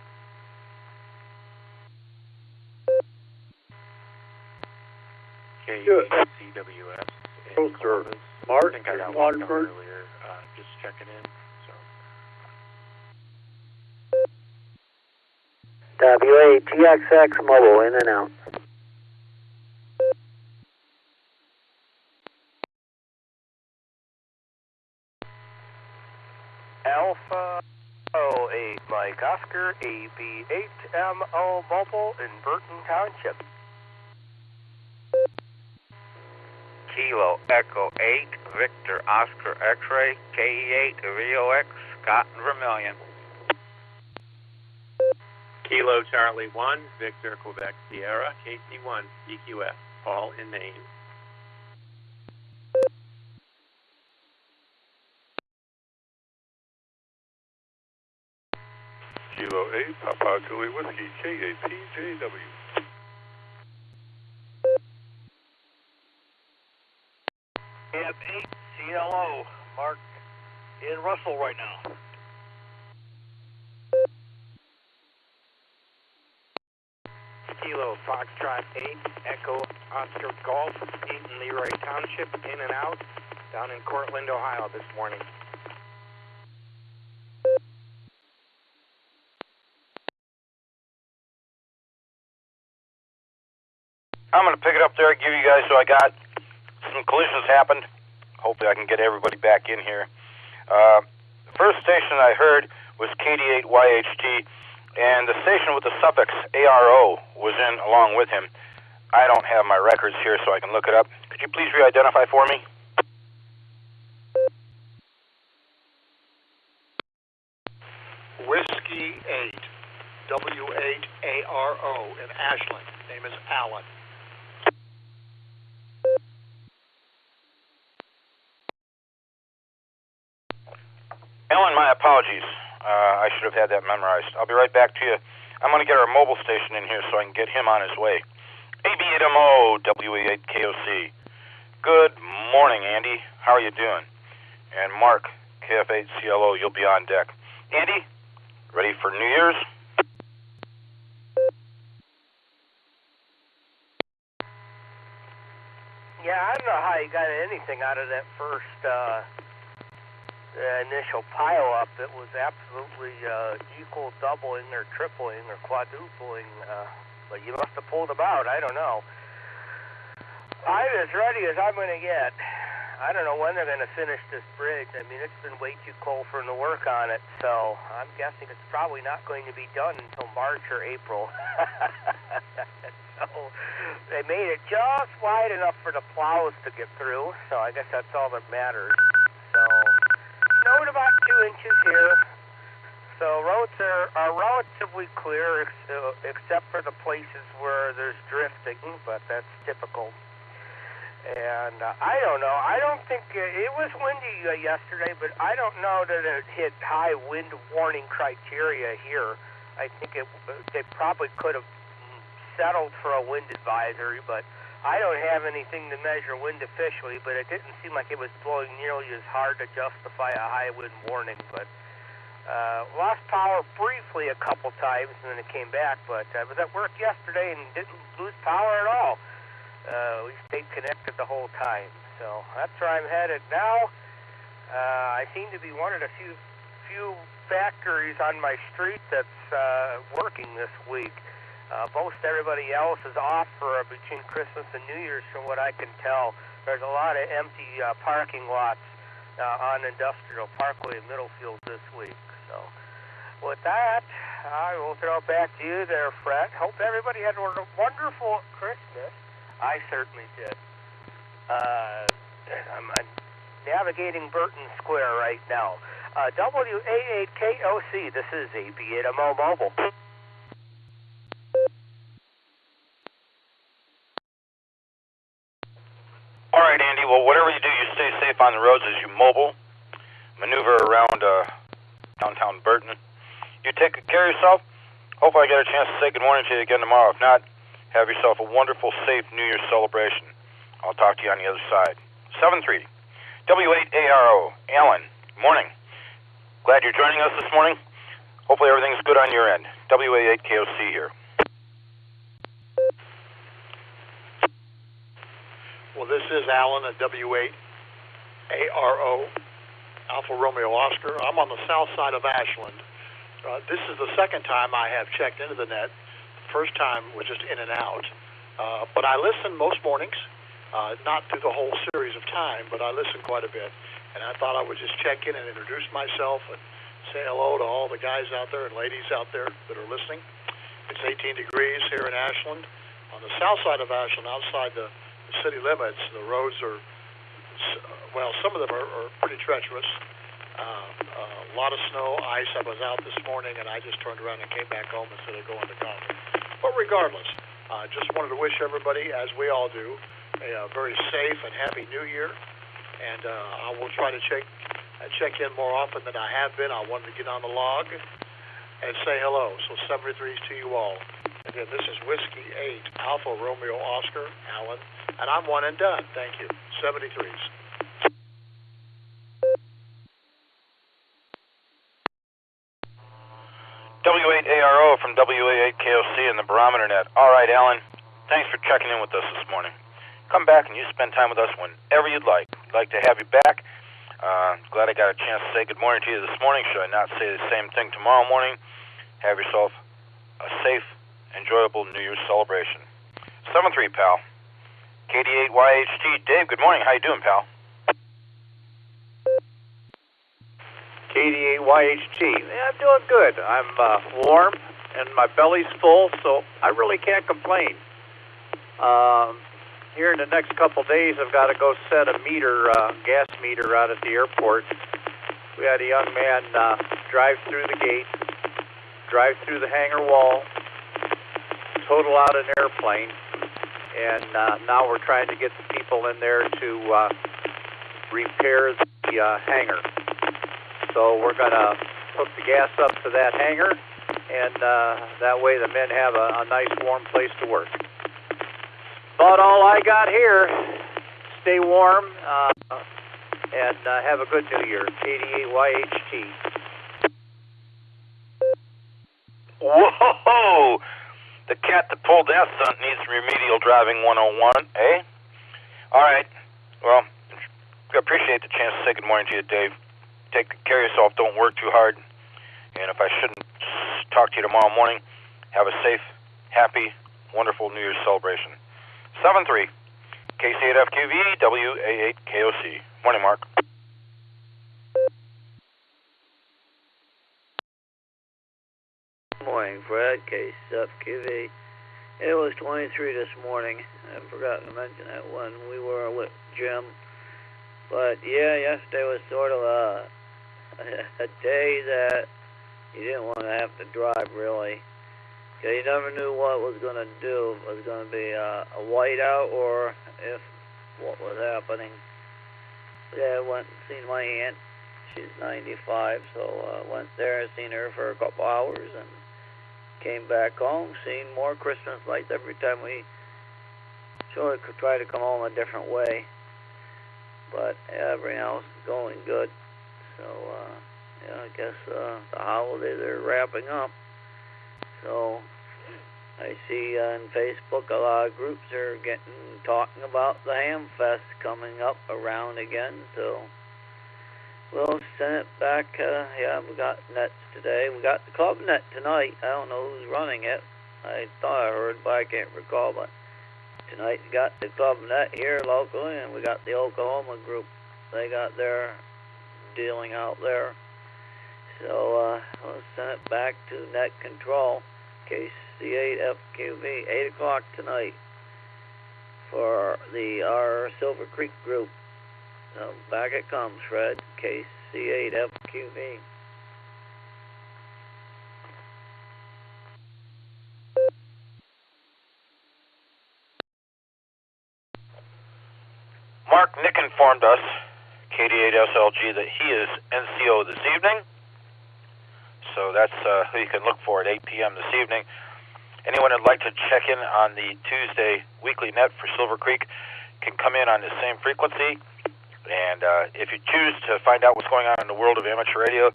CWS. Poster. Mark, I think I got one Waterford. earlier. Just checking in. So. WA-TXX mobile in and out. Alpha 08 Mike Oscar, AB8MO mobile in Burton Township. Kilo Echo 8 Victor Oscar X-Ray, KE8 Rio X, Scott and Vermilion. Kilo Charlie 1 Victor Quebec Sierra, KC1 CQF, all in Maine. Kilo 8, Papa Julie Whiskey, KAPJW. F8, CLO, Mark in Russell right now. Kilo Foxtrot 8, Echo Oscar Golf, Eaton Leroy Township, in and out, down in Cortland, Ohio this morning. I'm going to pick it up there and give you guys what I got. Some collisions happened. Hopefully I can get everybody back in here. The first station I heard was KD8YHT, and the station with the suffix ARO was in along with him. I don't have my records here so I can look it up. Could you please re-identify for me? Whiskey 8, W8ARO in Ashland. Name is Allen. Ellen, my apologies. I should have had that memorized. I'll be right back to you. I'm going to get our mobile station in here so I can get him on his way. AB8MO, WA8KOC. Good morning, Andy. How are you doing? And Mark, KF8CLO, you'll be on deck. Andy, ready for New Year's? Yeah, I don't know how you got anything out of that first initial pile-up. It was absolutely equal, doubling, or tripling, or quadrupling. But you must have pulled them out. I don't know. I'm as ready as I'm going to get. I don't know when they're going to finish this bridge. I mean, it's been way too cold for them to work on it, so I'm guessing it's probably not going to be done until March or April. So they made it just wide enough for the plows to get through, so I guess that's all that matters. So snowed about 2 inches here, so roads are relatively clear except for the places where there's drifting, but that's typical. And I don't know. I don't think it was windy yesterday, but I don't know that it hit high wind warning criteria here. I think they probably could have settled for a wind advisory, but I don't have anything to measure wind officially, but it didn't seem like it was blowing nearly as hard to justify a high wind warning. But lost power briefly a couple times, and then it came back, but I was at work yesterday and didn't lose power at all. We stayed connected the whole time, so that's where I'm headed now. I seem to be one of the few factories on my street that's working this week. Most everybody else is off for between Christmas and New Year's, from what I can tell. There's a lot of empty parking lots on Industrial Parkway in Middlefield this week. So with that, I will throw it back to you there, Fred. Hope everybody had a wonderful Christmas. I certainly did. I'm navigating Burton Square right now. WA8KOC, this is AB8MO Mobile. All right, Andy. Well, whatever you do, you stay safe on the roads as you mobile, maneuver around downtown Burton. You take good care of yourself. Hopefully I get a chance to say good morning to you again tomorrow. If not, have yourself a wonderful, safe New Year's celebration. I'll talk to you on the other side. 7-3, W8ARO, Alan, morning. Glad you're joining us this morning. Hopefully everything's good on your end. WA8KOC here. Well, this is Alan at W8ARO, Alpha Romeo Oscar. I'm on the south side of Ashland. This is the second time I have checked into the net. First time was just in and out, but I listen most mornings, not through the whole series of time, but I listen quite a bit, and I thought I would just check in and introduce myself and say hello to all the guys out there and ladies out there that are listening. It's 18 degrees here in Ashland. On the south side of Ashland, outside the city limits, the roads are, well, some of them are pretty treacherous. A lot of snow, ice. I was out this morning, and I just turned around and came back home instead of going to coffee. But regardless, just wanted to wish everybody, as we all do, a very safe and happy New Year. And I will try to check in more often than I have been. I wanted to get on the log and say hello. So 73s to you all. Again, this is Whiskey 8, Alpha Romeo Oscar, Alan, and I'm one and done. Thank you. 73s. W8ARO from WA8KOC and the Barometer Net. All right, Alan, thanks for checking in with us this morning. Come back and you spend time with us whenever you'd like. I'd like to have you back. Glad I got a chance to say good morning to you this morning. Should I not say the same thing tomorrow morning? Have yourself a safe, enjoyable New Year's celebration. 7-3, pal. KD8YHT. Dave, good morning. How you doing, pal? KD8YHT. Yeah, I'm doing good. I'm warm and my belly's full, so I really can't complain. Here in the next couple days, I've got to go set a meter, gas meter out at the airport. We had a young man drive through the gate, drive through the hangar wall, total out an airplane, and now we're trying to get the people in there to repair the hangar. So we're going to hook the gas up to that hangar, and that way the men have a nice warm place to work. About all I got here. Stay warm and have a good New Year. KD8YHT. Whoa! The cat that pulled that stunt needs remedial driving 101, eh? All right. Well, I appreciate the chance to say good morning to you, Dave. Take care of yourself. Don't work too hard. And if I shouldn't talk to you tomorrow morning, have a safe, happy, wonderful New Year's celebration. 7-3, KC8FQV, WA8KOC. Morning, Mark. Morning, Fred. KC8FQV. It was 23 this morning. I forgot to mention that when we were with Jim. But yeah, yesterday was sort of a day that you didn't want to have to drive, really. Because you never knew what it was going to do. If it was going to be a whiteout or if what was happening. Yeah, I went and seen my aunt. She's 95, so went there, seen her for a couple hours, and came back home, seen more Christmas lights every time we sort of try to come home a different way. But yeah, everything else is going good. So, yeah, I guess the holidays are wrapping up. So, I see on Facebook a lot of groups are talking about the Ham Fest coming up around again. So, we'll send it back. Yeah, we got nets today. We got the club net tonight. I don't know who's running it. I thought I heard, but I can't recall. But tonight we got the club net here locally, and we got the Oklahoma group. They got their dealing out there. So we'll send it back to net control. KC8FQV, 8 o'clock tonight for our Silvercreek group. So back it comes, Fred. KC8FQV. Mark, Nick informed us, KD8SLG, that he is NCO this evening. So that's who you can look for at 8 p.m. this evening. Anyone who'd like to check in on the Tuesday weekly net for Silvercreek can come in on the same frequency. And if you choose to find out what's going on in the world of amateur radio,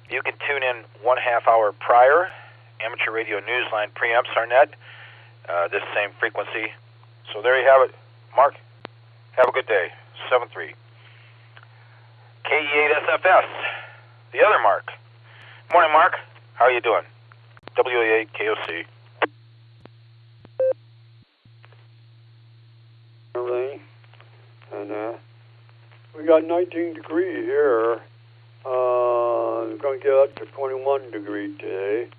you can tune in 1/2 hour prior. Amateur Radio Newsline preamps our net, this same frequency. So there you have it. Mark, have a good day. 7-3. KE8SFS, the other Mark. Morning, Mark. How are you doing? WA8KOC. And we got 19 degrees here. We're going to get up to 21 degrees today.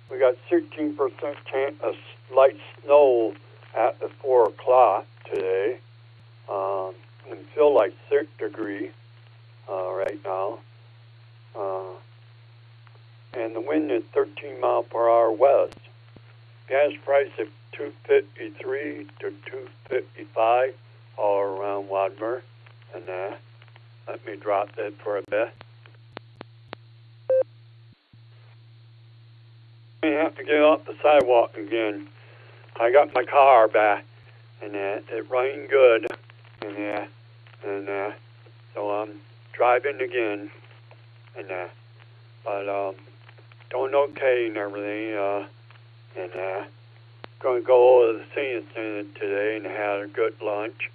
We got 16% chance of light snow at the 4 o'clock today. And feel like 6 degrees right now. And the wind is 13 miles per hour west. Gas price of $2.53 to $2.55 all around Wadmer. And let me drop that for a bit. I have to get off the sidewalk again. I got my car back, and it rained good, and so I'm driving again, and but doing okay and everything, and going to go over to the senior center today and had a good lunch.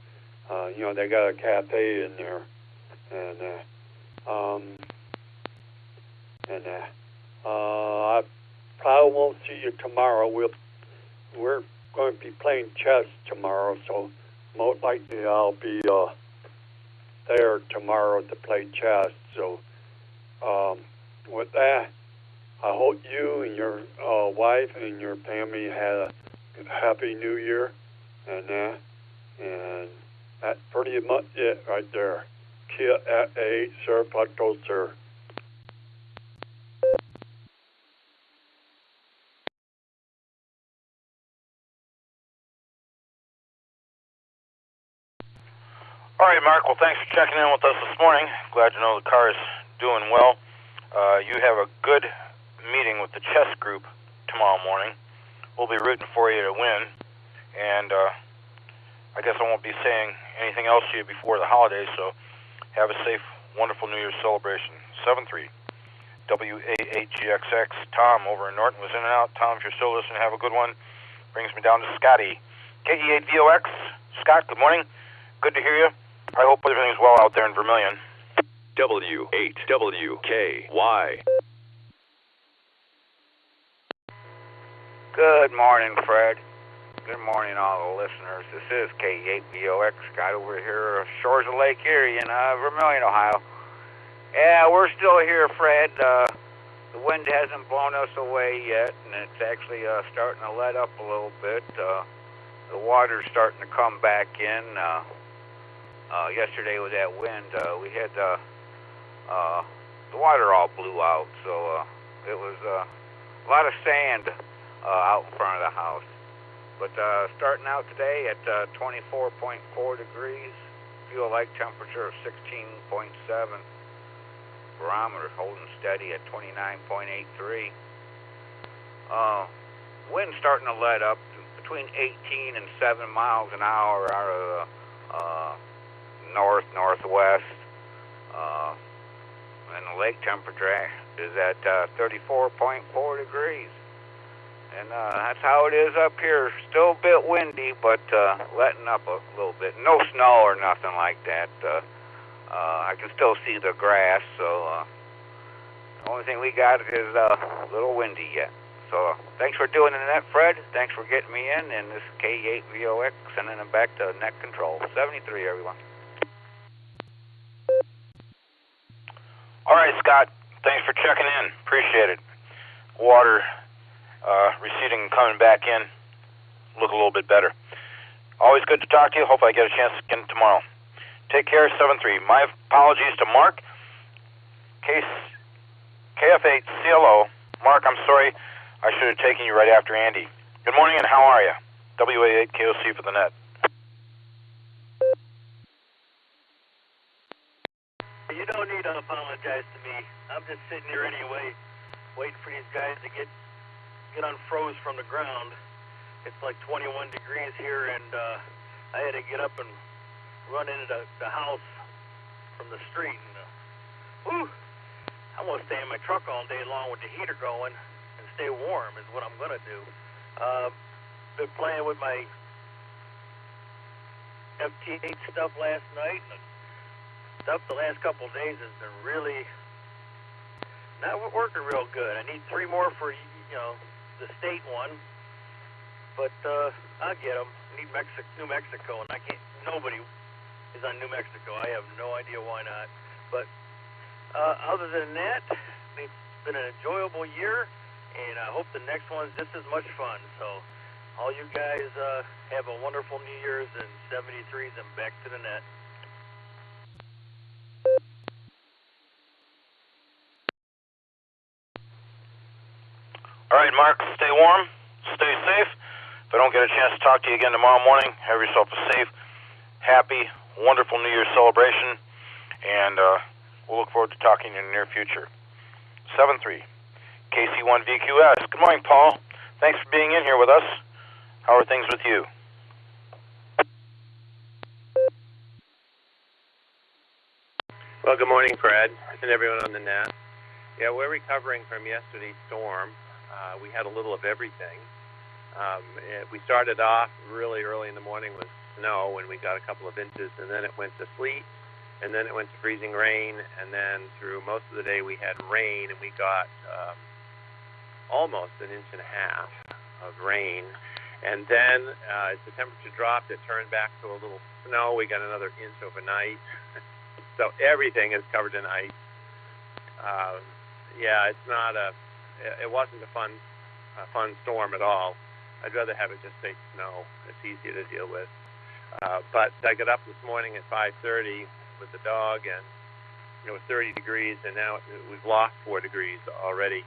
You know, they got a cafe in there, and I probably won't see you tomorrow. We're going to be playing chess tomorrow, so most likely I'll be there tomorrow to play chess. So with that, I hope you and your wife and your family had a happy New Year, and that's pretty much it right there. Kia at 8, Sir Plato, sir. All right, Mark. Well, thanks for checking in with us this morning. Glad to know the car is doing well. You have a good meeting with the chess group tomorrow morning. We'll be rooting for you to win. And I guess I won't be saying anything else to you before the holidays, so have a safe, wonderful New Year's celebration. 7-3. WA8GXX. Tom over in Norton was in and out. Tom, if you're still listening, have a good one. Brings me down to Scotty. KE8VOX. Scott, good morning. Good to hear you. I hope everything's well out there in Vermilion. W8WKY. Good morning, Fred. Good morning, all the listeners. This is K8VOX, Scott over here, shores of Lake Erie in Vermilion, Ohio. Yeah, we're still here, Fred. The wind hasn't blown us away yet, and it's actually starting to let up a little bit. The water's starting to come back in. Yesterday with that wind, we had the water all blew out, so it was a lot of sand out in front of the house. But starting out today at 24.4 degrees, feel like temperature of 16.7, barometer holding steady at 29.83. Wind starting to let up between 18 and 7 miles an hour out of the northwest, and the lake temperature is at 34.4 degrees. And that's how it is up here. Still a bit windy, but letting up a little bit. No snow or nothing like that. I can still see the grass, so the only thing we got is a little windy yet. So thanks for doing the net, Fred. Thanks for getting me in. And this is K8VOX, sending it back to net control. 73, everyone. All right, Scott. Thanks for checking in. Appreciate it. Water receding and coming back in. Look a little bit better. Always good to talk to you. Hope I get a chance again tomorrow. Take care, 7-3. My apologies to Mark. KF8CLO. Mark, I'm sorry. I should have taken you right after Andy. Good morning, and how are you? WA8KOC for the net. You don't need to apologize to me. I'm just sitting here anyway, waiting for these guys to get unfroze from the ground. It's like 21 degrees here, and I had to get up and run into the house from the street. And, I'm going to stay in my truck all day long with the heater going and stay warm is what I'm going to do. Been playing with my FT8 stuff last night, and stuff the last couple of days has been really not working real good. I need 3 more for, the state one, but I'll get them. I need New Mexico, and nobody is on New Mexico. I have no idea why not. But other than that, it's been an enjoyable year, and I hope the next one's just as much fun. So all you guys have a wonderful New Year's, and 73s and back to the net. All right, Mark, stay warm, stay safe. If I don't get a chance to talk to you again tomorrow morning, have yourself a safe, happy, wonderful New Year's celebration, and we'll look forward to talking in the near future. 7-3, KC1VQS. Good morning, Paul. Thanks for being in here with us. How are things with you? Well, good morning, Fred, and everyone on the net. Yeah, we're recovering from yesterday's storm. We had a little of everything. We started off really early in the morning with snow, and we got a couple of inches, and then it went to sleet, and then it went to freezing rain, and then through most of the day we had rain, and we got almost 1.5 inches of rain. And then as the temperature dropped, it turned back to a little snow. We got another inch overnight. So everything is covered in ice. Yeah, it wasn't a fun storm at all. I'd rather have it just say snow. It's easier to deal with. But I got up this morning at 5:30 with the dog, and it was 30 degrees, and now we've lost 4 degrees already,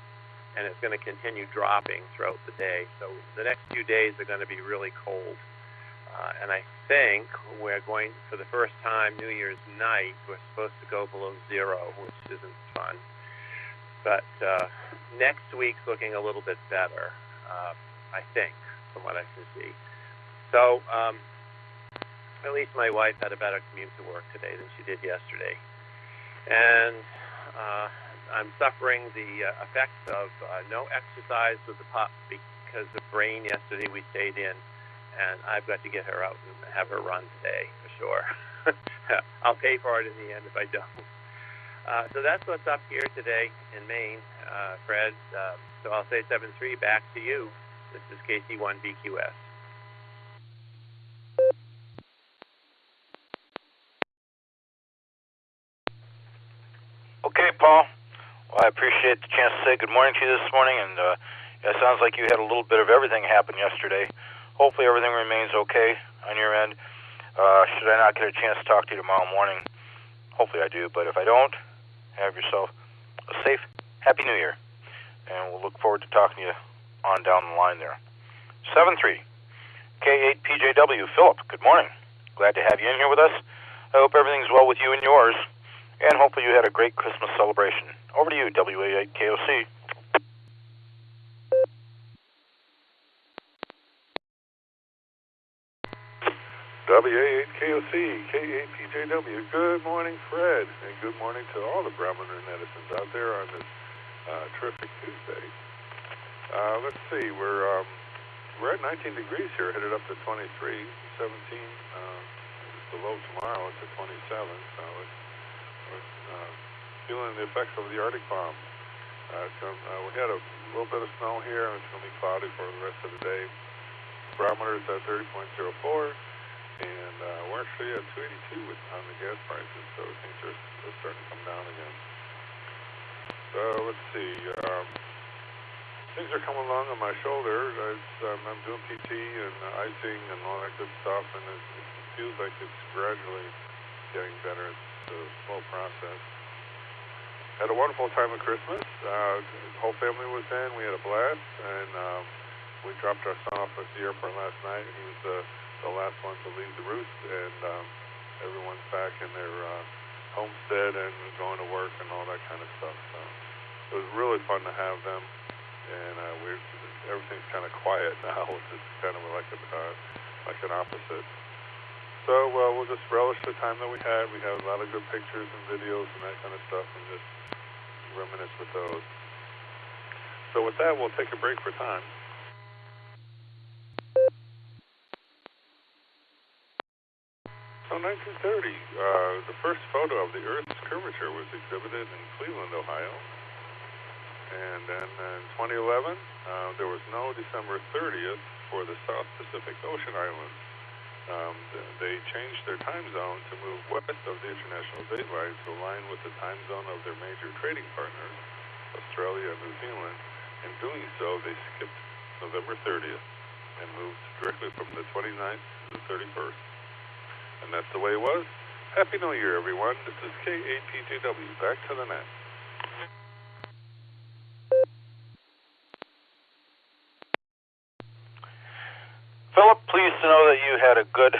and it's going to continue dropping throughout the day. So the next few days are going to be really cold. And I think we're going, for the first time, New Year's night, we're supposed to go below 0, which isn't fun. But next week's looking a little bit better, I think, from what I can see. So at least my wife had a better commute to work today than she did yesterday. And I'm suffering the effects of no exercise with the pup because of rain yesterday. We stayed in, and I've got to get her out and have her run today for sure. I'll pay for it in the end if I don't. So that's what's up here today in Maine, Fred. So I'll say 7-3 back to you. This is KC1BQS. Okay, Paul. Well, I appreciate the chance to say good morning to you this morning, and it sounds like you had a little bit of everything happen yesterday. Hopefully everything remains okay on your end. Should I not get a chance to talk to you tomorrow morning? Hopefully I do, but if I don't, have yourself a safe, happy New Year. And we'll look forward to talking to you on down the line there. 7-3, K8PJW, Philip, good morning. Glad to have you in here with us. I hope everything's well with you and yours, and hopefully you had a great Christmas celebration. Over to you, WA8KOC. WA8KOC, K8PJW, good morning, Fred, and good morning to all the Barometer netizens out there on this terrific Tuesday. Let's see, we're at 19 degrees here, headed up to 23, 17, the low tomorrow, it's at 27, so we're feeling the effects of the Arctic bomb. We had a little bit of snow here, and it's going to be cloudy for the rest of the day. Barometer is at 30.04. And we're actually at 282 on the gas prices, so things are starting to come down again. So let's see. Things are coming along on my shoulder. I'm doing PT and icing and all that good stuff, and it feels like it's gradually getting better. It's a slow process. Had a wonderful time at Christmas. The whole family was in. We had a blast, and we dropped our son off at the airport last night. He was the last one to leave the roost, and everyone's back in their homestead and going to work and all that kind of stuff. So it was really fun to have them, and everything's kind of quiet now, which is kind of like an opposite. So we'll just relish the time that we had. We have a lot of good pictures and videos and that kind of stuff, and just reminisce with those. So with that, we'll take a break for time. So 1930, the first photo of the Earth's curvature was exhibited in Cleveland, Ohio. And then in 2011, there was no December 30th for the South Pacific Ocean Islands. They changed their time zone to move west of the International Date Line to align with the time zone of their major trading partners, Australia and New Zealand. In doing so, they skipped November 30th and moved directly from the 29th to the 31st. And that's the way it was. Happy New Year, everyone. This is K8PJW. Back to the net. Philip, pleased to know that you had a good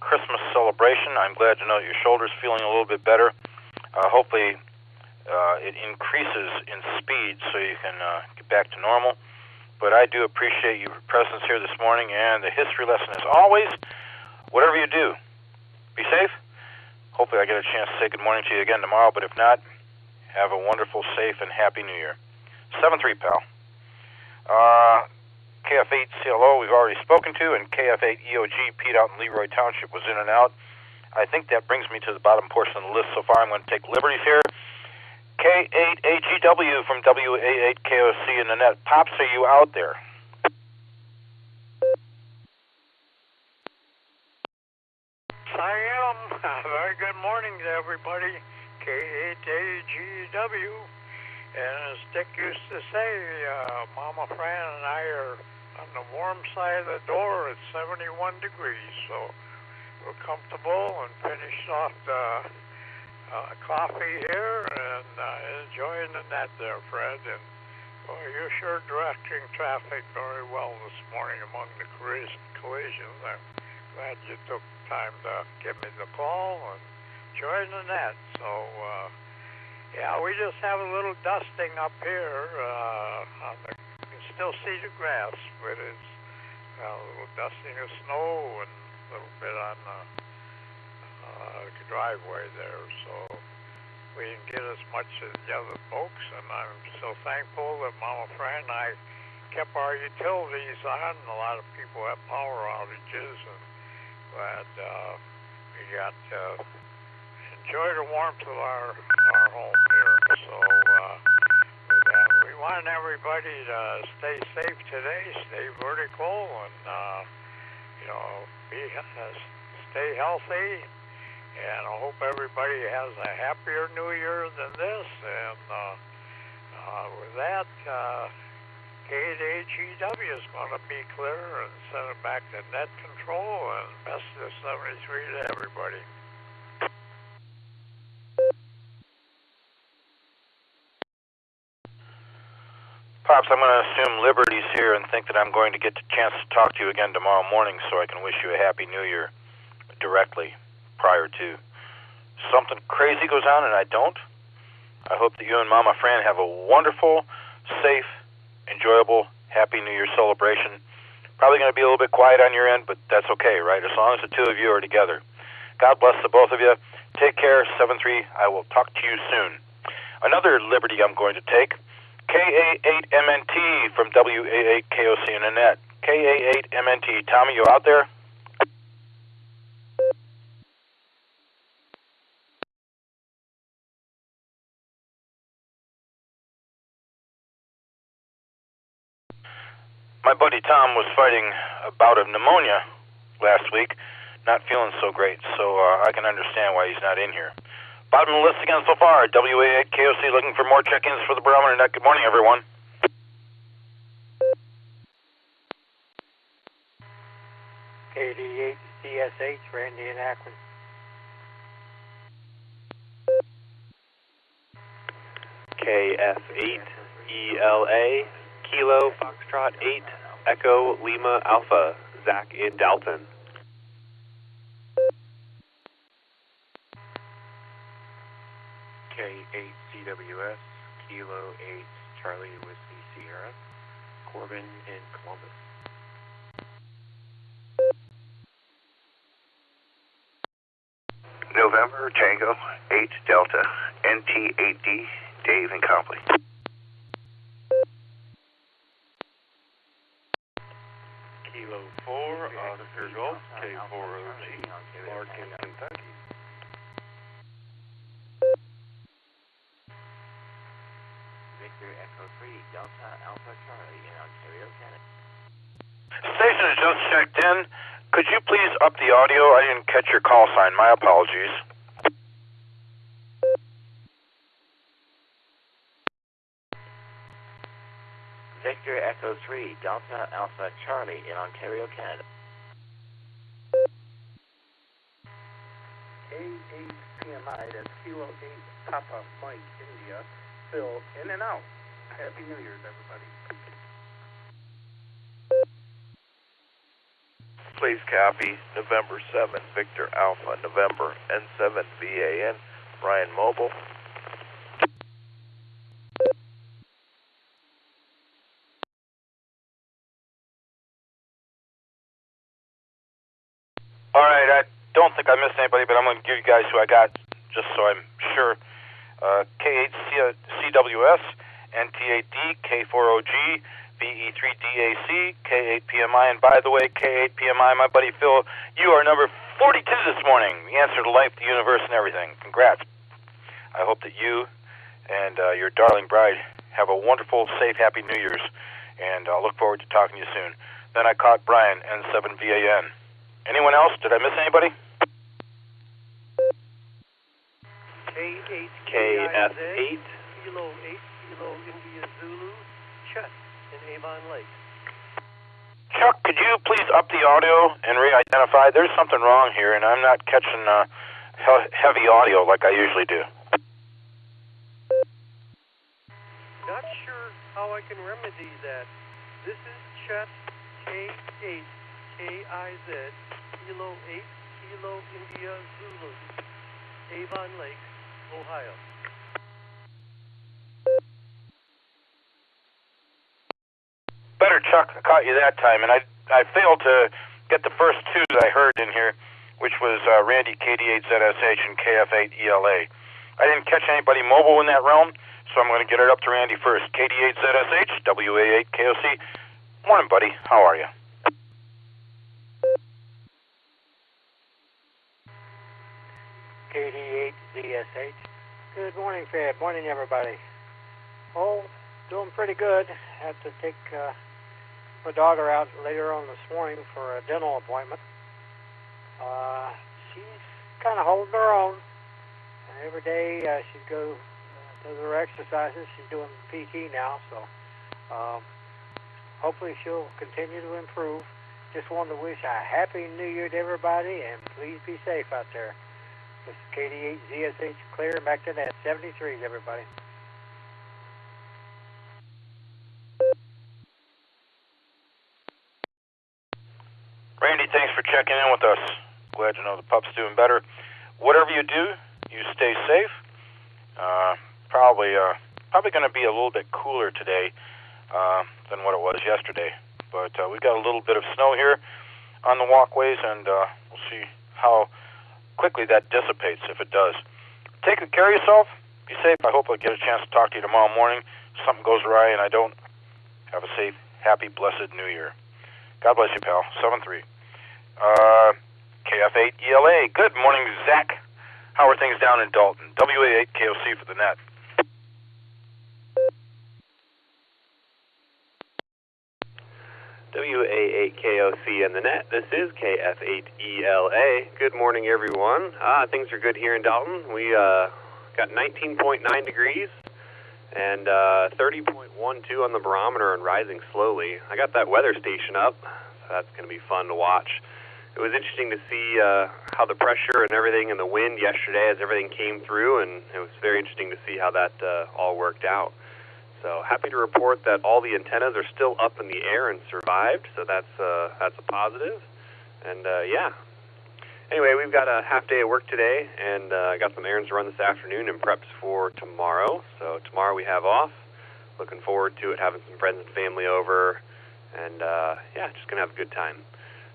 Christmas celebration. I'm glad to know that your shoulder's feeling a little bit better. Hopefully it increases in speed so you can get back to normal. But I do appreciate your presence here this morning, and the history lesson is always, whatever you do, be safe. Hopefully I get a chance to say good morning to you again tomorrow, but if not, have a wonderful, safe, and happy New Year. 7-3, pal. KF8 CLO we've already spoken to, and KF8 EOG Pete out in Leroy Township was in and out. I think that brings me to the bottom portion of the list so far. I'm going to take liberties here. K8AGW from WA8KOC in the net. Pops, are you out there? I am. Very good morning to everybody. K8AGW. And as Dick used to say, Mama Fran and I are on the warm side of the door at 71 degrees. So we're comfortable and finished off the coffee here and enjoying the net there, Fred. And well, you're sure directing traffic very well this morning among the collisions. I'm glad you took time to give me the call and join the net. So, yeah, we just have a little dusting up here. You can still see the grass, but it's a little dusting of snow and a little bit on the driveway there. So we didn't get as much as the other folks, and I'm so thankful that Mama Fran and I kept our utilities on. A lot of people have power outages, but we got to enjoy the warmth of our home here. So with that, we want everybody to stay safe today, stay vertical, and stay healthy. And I hope everybody has a happier New Year than this. And with that, KHEW is going to be clear and send it back to net control. And best of 73 to everybody. Pops, I'm going to assume Liberty's here and think that I'm going to get the chance to talk to you again tomorrow morning so I can wish you a Happy New Year directly prior to. Something crazy goes on and I don't. I hope that you and Mama Fran have a wonderful, safe, enjoyable, Happy New Year celebration. Probably going to be a little bit quiet on your end, but that's okay, right? As long as the two of you are together. God bless the both of you. Take care, 7-3. I will talk to you soon. Another liberty I'm going to take, KA8MNT from WA8KOC in the net. KA8MNT. Tommy, you out there? My buddy Tom was fighting a bout of pneumonia last week, not feeling so great, so I can understand why he's not in here. Bottom of the list again so far, WA8KOC looking for more check-ins for the Barometer Net. Good morning, everyone. KD8DSH, Randy and Akron. KF8ELA, Kilo Foxtrot 8, Echo Lima Alpha, Zach in Dalton. K8CWS, Kilo 8, Charlie Whiskey Sierra, Corbin in Columbus. November, Tango, 8 Delta, NT8D, Dave and Copley. Kilo 4, Oscar Golf, K4OG, Mark in Kentucky. Victor Echo 3, Delta Alpha Charlie in Ontario, Canada. Station has just checked in. Could you please up the audio? I didn't catch your call sign. My apologies. Victor Echo 3, Delta Alpha Charlie in Ontario, Canada. K8 PMI, that's Kilo 8 Papa Mike India, Phil in and out. Happy New Year's, everybody. Please copy November 7, Victor Alpha, November N7 VAN, Brian Mobile. All right, I don't think I missed anybody, but I'm going to give you guys who I got just so I'm sure. K8CWS, NT8D, K4OG, VE3DAC, K8PMI, and by the way, K8PMI, my buddy Phil, you are number 42 this morning. The answer to life, the universe, and everything. Congrats. I hope that you and your darling bride have a wonderful, safe, happy New Year's, and I'll look forward to talking to you soon. Then I caught Brian, N7VAN. Anyone else? Did I miss anybody? KF8, Kilo 8, Kilo India Zulu, Chet in Avon Lake. Chuck, could you please up the audio and re-identify? There's something wrong here, and I'm not catching heavy audio like I usually do. Not sure how I can remedy that. This is Chet, K8, KIZ, Kilo 8, Kilo India Zulu, Avon Lake, Ohio. Better, Chuck. I caught you that time, and I failed to get the first two that I heard in here, which was Randy, KD8ZSH, and KF8ELA. I didn't catch anybody mobile in that realm, so I'm going to get it up to Randy first. KD8ZSH, WA8KOC, Morning, buddy. How are you? KD8ZSH. Good morning, Fred. Morning, everybody. Oh, doing pretty good. Had to take my daughter out later on this morning for a dental appointment. She's kind of holding her own. Every day she goes does her exercises. She's doing PT now, so hopefully she'll continue to improve. Just wanted to wish a happy New Year to everybody, and please be safe out there. This is KD8ZSH clear, back to that 73s, everybody. Randy, thanks for checking in with us. Glad to know the pup's doing better. Whatever you do, you stay safe. Probably going to be a little bit cooler today than what it was yesterday. But we've got a little bit of snow here on the walkways, and we'll see how quickly that dissipates if it does. Take good care of yourself. Be safe. I hope I'll get a chance to talk to you tomorrow morning. If something goes awry and I don't, have a safe, happy, blessed New Year. God bless you, pal. 7-3. KF8ELA. Good morning, Zach. How are things down in Dalton? WA8KOC for the net. WA8KOC and the net. This is KF8ELA. Good morning, everyone. Things are good here in Dalton. We got 19.9 degrees and 30.12 on the barometer and rising slowly. I got that weather station up, so that's going to be fun to watch. It was interesting to see how the pressure and everything and the wind yesterday as everything came through, and it was very interesting to see how that all worked out. So happy to report that all the antennas are still up in the air and survived, so that's a positive. And yeah. Anyway, we've got a half day of work today, and I got some errands to run this afternoon and preps for tomorrow. So tomorrow we have off. Looking forward to it, having some friends and family over, and yeah, just gonna have a good time.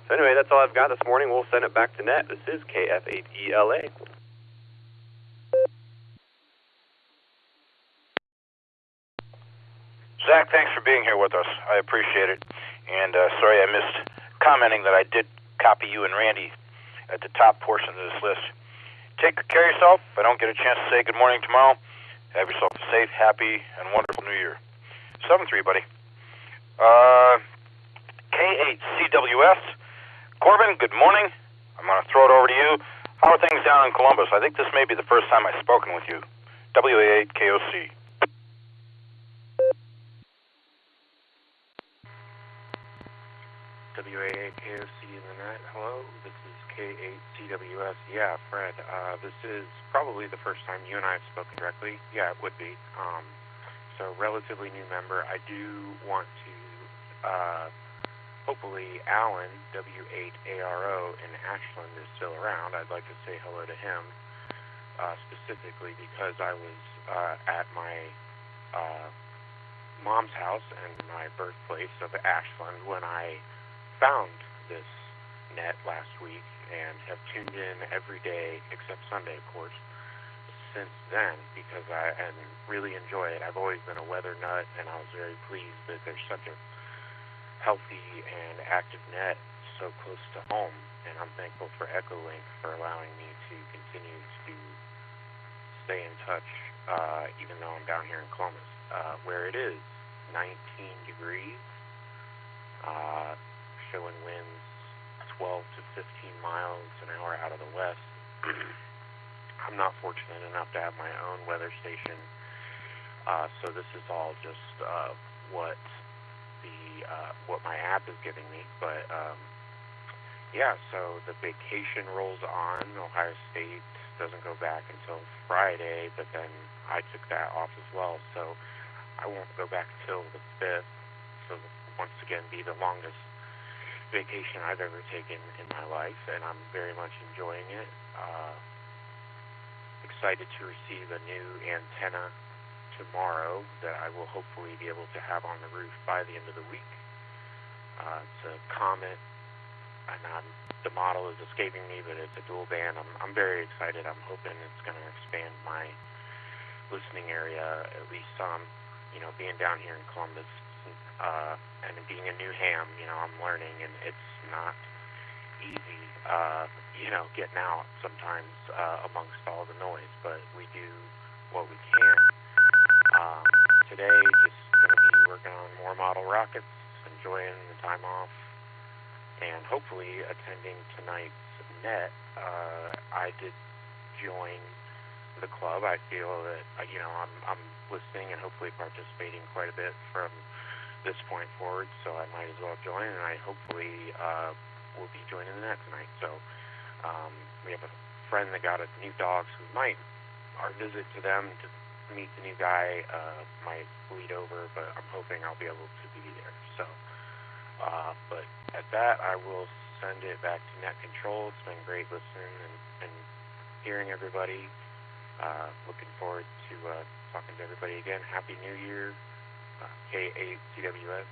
So anyway, that's all I've got this morning. We'll send it back to net. This is KF8ELA. Zach, thanks for being here with us. I appreciate it. And sorry I missed commenting that I did copy you and Randy at the top portion of this list. Take good care of yourself. If I don't get a chance to say good morning tomorrow, have yourself a safe, happy, and wonderful New Year. 7-3, buddy. K8CWS. Corbin, good morning. I'm going to throw it over to you. How are things down in Columbus? I think this may be the first time I've spoken with you. WA8KOC. WA8KOC in the net. Hello, this is K8CWS. Yeah, Fred, this is probably the first time you and I have spoken directly. Yeah, it would be. So, relatively new member. I do want to, hopefully, Alan, W8ARO in Ashland is still around. I'd like to say hello to him, specifically because I was at my mom's house and my birthplace of Ashland when I found this net last week and have tuned in every day except Sunday, of course, since then because I really enjoy it. I've always been a weather nut, and I was very pleased that there's such a healthy and active net so close to home, and I'm thankful for EchoLink for allowing me to continue to stay in touch even though I'm down here in Columbus, where it is 19 degrees, showing winds 12 to 15 miles an hour out of the west. I'm not fortunate enough to have my own weather station, so this is all just what my app is giving me. But yeah, so the vacation rolls on. Ohio State doesn't go back until Friday, but then I took that off as well, so I won't go back till the 5th. So once again, be the longest vacation I've ever taken in my life, and I'm very much enjoying it. Excited to receive a new antenna tomorrow that I will hopefully be able to have on the roof by the end of the week. It's a Comet, and the model is escaping me, but it's a dual band. I'm very excited. I'm hoping it's going to expand my listening area, at least some. You know, being down here in Columbus, And being a new ham, I'm learning, and it's not easy, getting out sometimes amongst all the noise, but we do what we can. Today, just going to be working on more model rockets, enjoying the time off, and hopefully attending tonight's net. I did join the club. I feel that, I'm listening and hopefully participating quite a bit from this point forward, so I might as well join, and I hopefully will be joining the net tonight. So we have a friend that got a new dog, so our visit to them to meet the new guy might bleed over, but I'm hoping I'll be able to be there. So, but at that, I will send it back to Net Control. It's been great listening and hearing everybody. Looking forward to talking to everybody again. Happy New Year. K8CWS.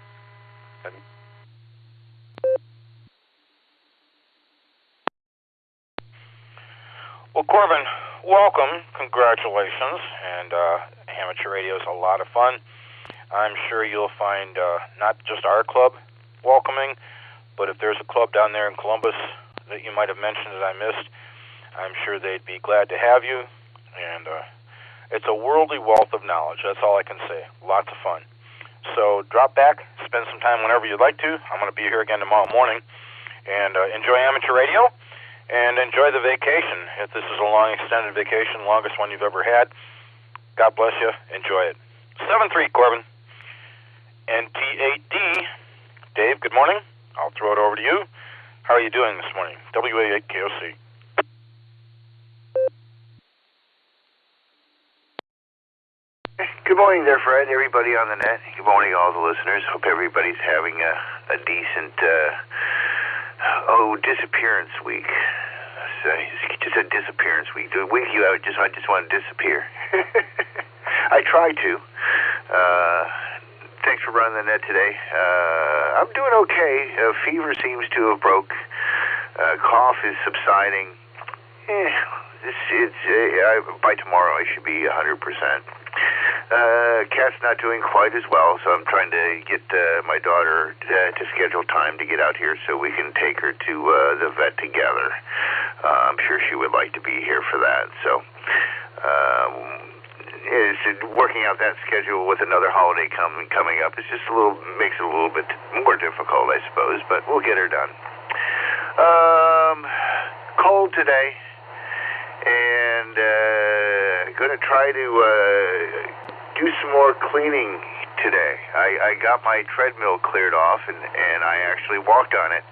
Well, Corbin, welcome. Congratulations. And amateur radio is a lot of fun. I'm sure you'll find not just our club welcoming, but if there's a club down there in Columbus that you might have mentioned that I missed, I'm sure they'd be glad to have you. And it's a worldly wealth of knowledge. That's all I can say. Lots of fun. So drop back, spend some time whenever you'd like to. I'm going to be here again tomorrow morning. And enjoy amateur radio, and enjoy the vacation. If this is a long extended vacation, longest one you've ever had, God bless you. Enjoy it. 7-3, Corbin. NT8D. Dave, good morning. I'll throw it over to you. How are you doing this morning? WA8KOC. Good morning there, Fred. Everybody on the net. Good morning, all the listeners. Hope everybody's having a decent, disappearance week. So it's just a disappearance week. The week I just want to disappear. I try to. Thanks for running the net today. I'm doing okay. Fever seems to have broke. Cough is subsiding. By tomorrow I should be 100%. Cat's not doing quite as well, so I'm trying to get my daughter to schedule time to get out here so we can take her to the vet together. I'm sure she would like to be here for that. So working out that schedule with another holiday coming up is just makes it a little bit more difficult, I suppose, but we'll get her done. Cold today, and going to try to do some more cleaning today. I got my treadmill cleared off, and I actually walked on it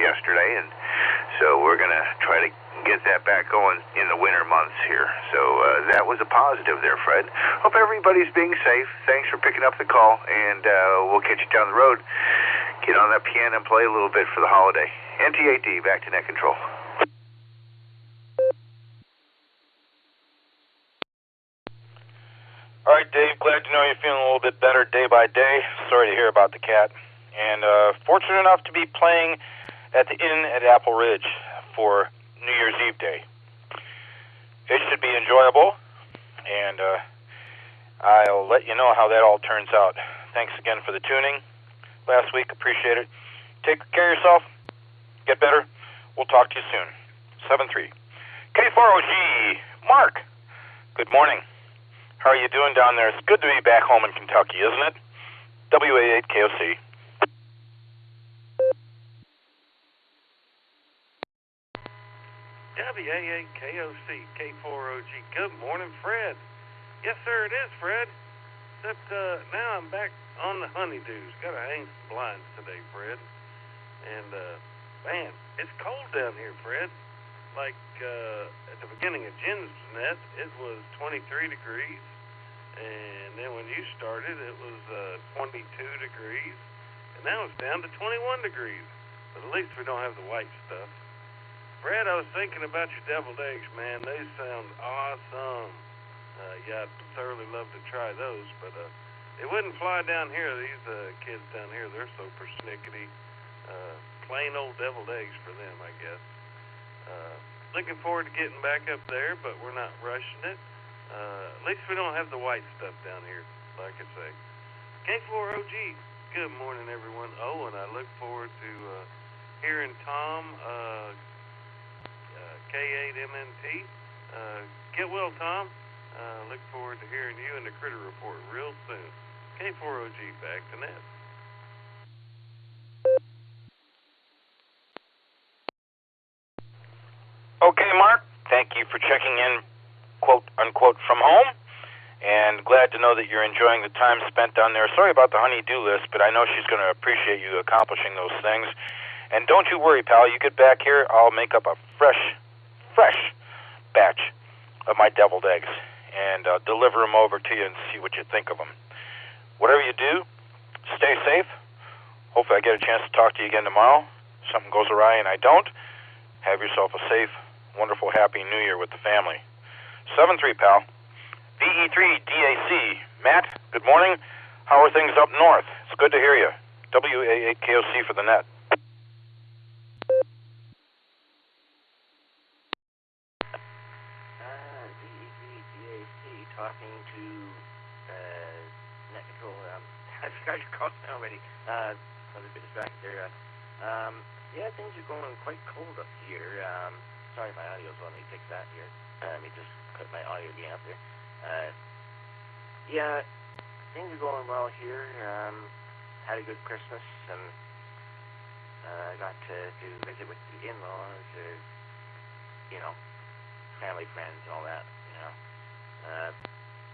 yesterday, and so we're going to try to get that back going in the winter months here. So that was a positive there, Fred. Hope everybody's being safe. Thanks for picking up the call, and we'll catch you down the road. Get on that piano and play a little bit for the holiday. NT8D, back to Net Control. All right, Dave, glad to know you're feeling a little bit better day by day. Sorry to hear about the cat. And fortunate enough to be playing at the Inn at Apple Ridge for New Year's Eve day. It should be enjoyable, and I'll let you know how that all turns out. Thanks again for the tuning last week. Appreciate it. Take care of yourself. Get better. We'll talk to you soon. 7-3. K4OG, Mark. Good morning. How are you doing down there? It's good to be back home in Kentucky, isn't it? WA8KOC. WA8KOC, K4OG. Good morning, Fred. Yes, sir, it is, Fred. Except now I'm back on the honeydews. Got to hang some blinds today, Fred. And, man, it's cold down here, Fred. Like, at the beginning of Jen's net, it was 23 degrees. And then when you started, it was 22 degrees. And now it's down to 21 degrees. But at least we don't have the white stuff. Fred, I was thinking about your deviled eggs, man. They sound awesome. Yeah, I'd thoroughly love to try those. But they wouldn't fly down here. These kids down here, they're so persnickety. Plain old deviled eggs for them, I guess. Looking forward to getting back up there, but we're not rushing it. At least we don't have the white stuff down here, like I say. K4OG, Good morning, everyone. Oh, and I look forward to hearing Tom, K8MNT. Get well, Tom. Look forward to hearing you in the Critter Report real soon. K4OG, back to net. Okay, Mark, thank you for checking in, quote, unquote, from home, and glad to know that you're enjoying the time spent down there. Sorry about the honey-do list, but I know she's going to appreciate you accomplishing those things. And don't you worry, pal, you get back here, I'll make up a fresh batch of my deviled eggs and deliver them over to you and see what you think of them. Whatever you do, stay safe. Hopefully I get a chance to talk to you again tomorrow. If something goes awry and I don't, have yourself a safe, wonderful, happy New Year with the family. 7-3, pal. VE3DAC. Matt, good morning. How are things up north? It's good to hear you. WA8KOC for the net. VE3DAC talking to net control. I forgot your call already. I was a bit distracted there. Yeah, things are going quite cold up here. Sorry, my audio's on. Let me fix that here. Let me just cut my audio gain up there. Yeah, things are going well here. Had a good Christmas, and got to visit with the in-laws, family, friends, and all that.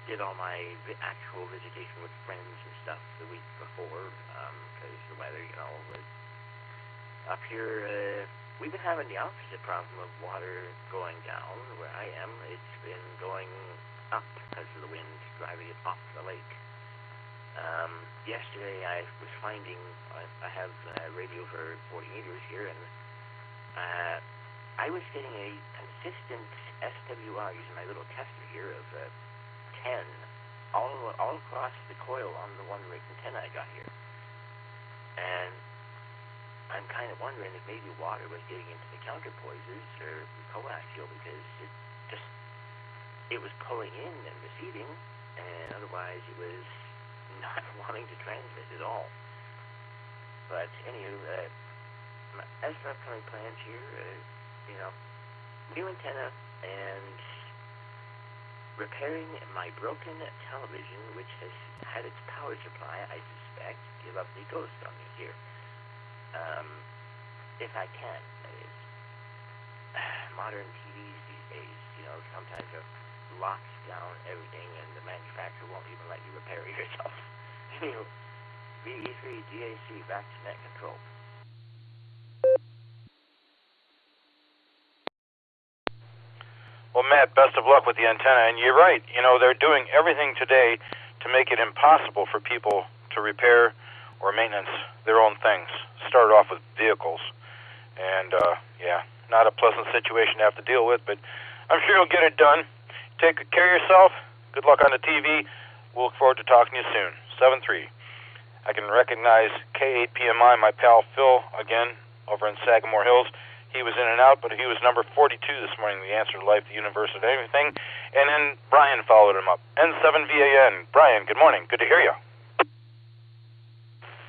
Did all my actual visitation with friends and stuff the week before, because the weather, was up here. We've been having the opposite problem of water going down where I am. It's been going up because of the wind driving it off the lake. Yesterday I was finding, I have radio for 40 meters here, and I was getting a consistent SWR using my little tester here of 10 all across the coil on the one rig antenna I got here. And I'm kind of wondering if maybe water was getting into the counterpoises or the coaxial, because it was pulling in and receiving, and otherwise it was not wanting to transmit at all. But anywho, as for upcoming plans here, new antenna and repairing my broken television, which has had its power supply, I suspect, give up the ghost on me here. If I can, that is. Modern TVs these days, sometimes are locks down everything, and the manufacturer won't even let you repair it yourself. VE3DAC, back to net control. Well, Matt, best of luck with the antenna, and you're right. They're doing everything today to make it impossible for people to repair or maintenance their own things. Started off with vehicles, and not a pleasant situation to have to deal with, but I'm sure you'll get it done. Take good care of yourself. Good luck on the TV. We'll look forward to talking to you soon. 7-3. I can recognize K8PMI, my pal Phil, again, over in Sagamore Hills. He was in and out, but he was number 42 this morning, the answer to life, the universe, and everything. And then Brian followed him up. N7VAN. Brian, good morning. Good to hear you.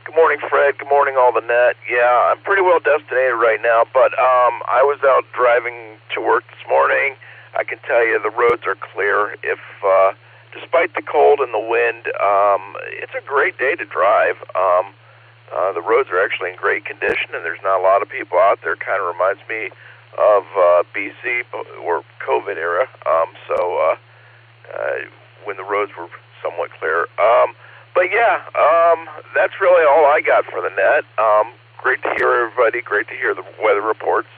Good morning, Fred. Good morning, all the net. Yeah, I'm pretty well destinated right now, but I was out driving to work this morning. I can tell you the roads are clear. Despite the cold and the wind, it's a great day to drive. The roads are actually in great condition, and there's not a lot of people out there. Kind of reminds me of BC or COVID era. When the roads were somewhat clear. But yeah, that's really all I got for the net. Great to hear everybody. Great to hear the weather reports.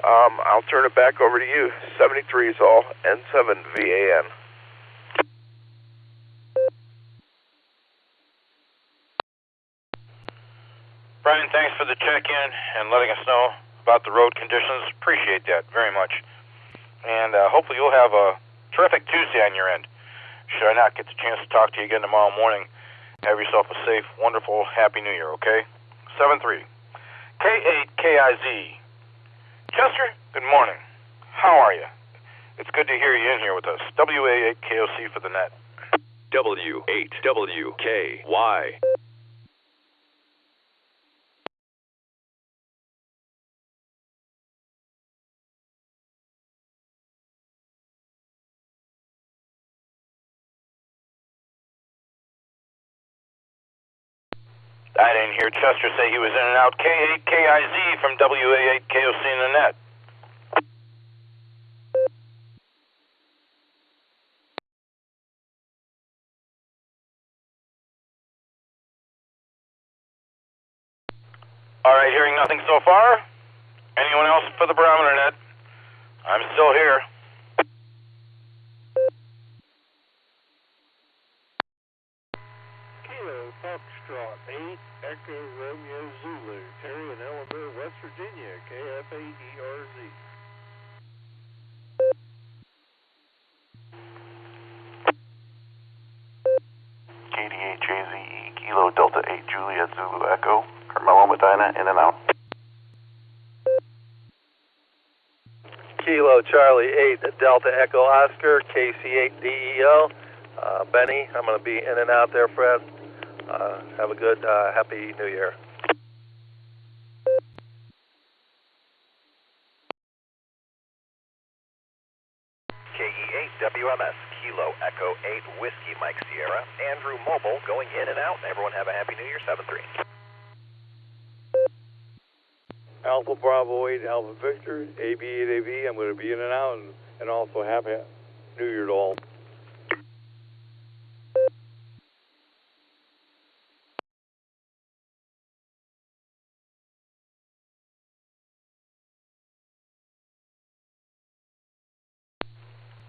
I'll turn it back over to you. 73 is all. N7VAN. Brian, thanks for the check-in and letting us know about the road conditions. Appreciate that very much. And hopefully you'll have a terrific Tuesday on your end. Should I not get the chance to talk to you again tomorrow morning, have yourself a safe, wonderful, happy New Year, okay? 7-3. K8KIZ. Chester, good morning. How are you? It's good to hear you in here with us. WA8KOC for the net. W8WKY. I didn't hear Chester say he was in and out. K8KIZ from WA8KOC in the net. All right, hearing nothing so far. Anyone else for the Barometer Net? I'm still here. Kilo Foxtrot 8 Echo Romeo Zulu, Terry in Ellenboro, West Virginia, KF8ERZ. KDA-JZE, Kilo Delta 8 Juliet Zulu Echo, Carmelo Medina, in and out. Kilo Charlie 8 Delta Echo Oscar, KC8DEO. Benny, I'm going to be in and out there, Fred. Have a good, Happy New Year. KE8WMS, Kilo Echo 8 Whiskey Mike Sierra, Andrew Mobile going in and out. Everyone have a Happy New Year, 7-3. Alpha Bravo 8 Alpha Victor, AB8AV. I'm going to be in and out, and also Happy New Year to all.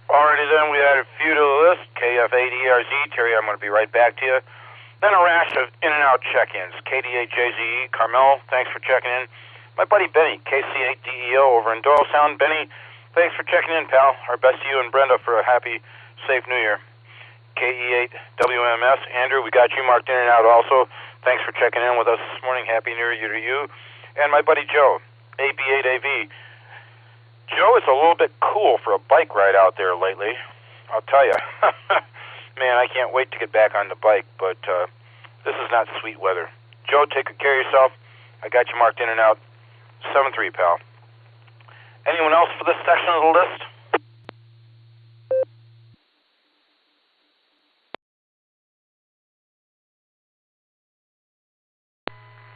Alrighty then, we had a few to the list. KF8ERZ, Terry, I'm going to be right back to you. Then a rash of in and out check-ins. KDA-JZE, Carmel, thanks for checking in. My buddy Benny, KC8DEO over in Doylestown. Benny, thanks for checking in, pal. Our best to you and Brenda for a happy, safe New Year. KE8WMS, Andrew, we got you marked in and out also. Thanks for checking in with us this morning. Happy New Year to you. And my buddy Joe, AB8AV. Joe, it's a little bit cool for a bike ride out there lately. I'll tell you. Man, I can't wait to get back on the bike, but this is not sweet weather. Joe, take good care of yourself. I got you marked in and out. 7-3, pal. Anyone else for this section of the list?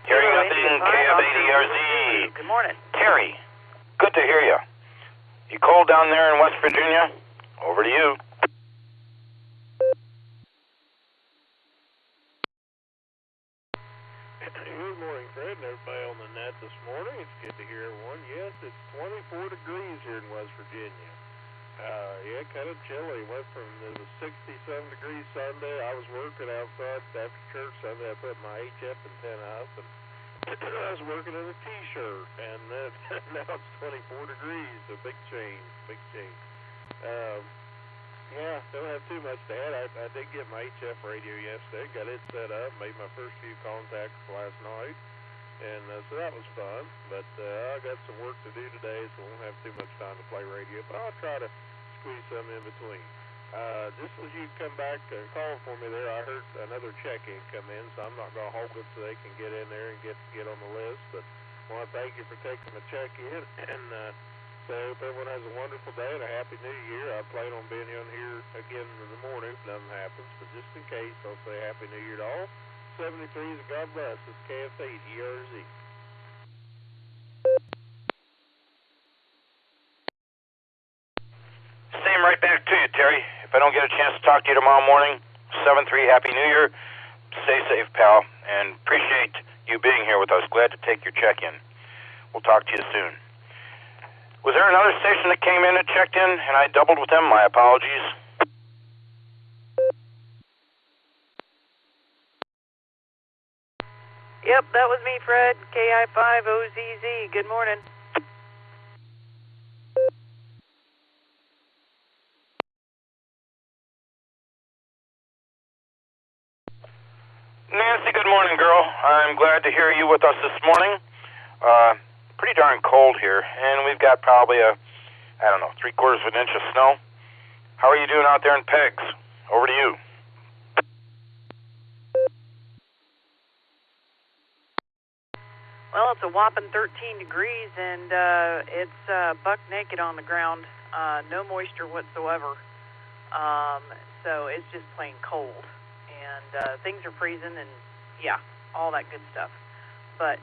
Hearing nothing, KF8ERZ. Good morning. Terry, good to hear you. You cold down there in West Virginia? Over to you. Good morning, Fred, and everybody on the net this morning. It's good to hear everyone. Yes, it's 24 degrees here in West Virginia. Yeah, kind of chilly. Went from, it was 67 degrees Sunday. I was working outside after church Sunday. I put my HF antenna up, and I was working in a T-shirt, and now it's 24 degrees. A big change, big change. Yeah, don't have too much to add. I did get my HF radio yesterday, got it set up, made my first few contacts last night, and so that was fun. But I got some work to do today, so I won't have too much time to play radio, but I'll try to squeeze some in between. Just as you come back and call for me there, I heard another check-in come in, so I'm not going to hold it so they can get in there and get on the list. But I want to thank you for taking the check-in, and so I hope everyone has a wonderful day and a Happy New Year. I plan on being on here again in the morning if nothing happens, but just in case, I'll say Happy New Year to all. 73 and God bless. It's KF8ERZ. Same right back to you, Terry. If I don't get a chance to talk to you tomorrow morning, 7-3, Happy New Year. Stay safe, pal, and appreciate you being here with us. Glad to take your check-in. We'll talk to you soon. Was there another station that came in and checked in, and I doubled with them? My apologies. Yep, that was me, Fred. KI5OZZ. Good morning. Nancy, good morning, girl. I'm glad to hear you with us this morning. Pretty darn cold here, and we've got probably a, 3/4 of an inch of snow. How are you doing out there in Pegs? Over to you. Well, it's a whopping 13 degrees, and it's buck naked on the ground. No moisture whatsoever. So it's just plain cold. And things are freezing, and yeah, all that good stuff. But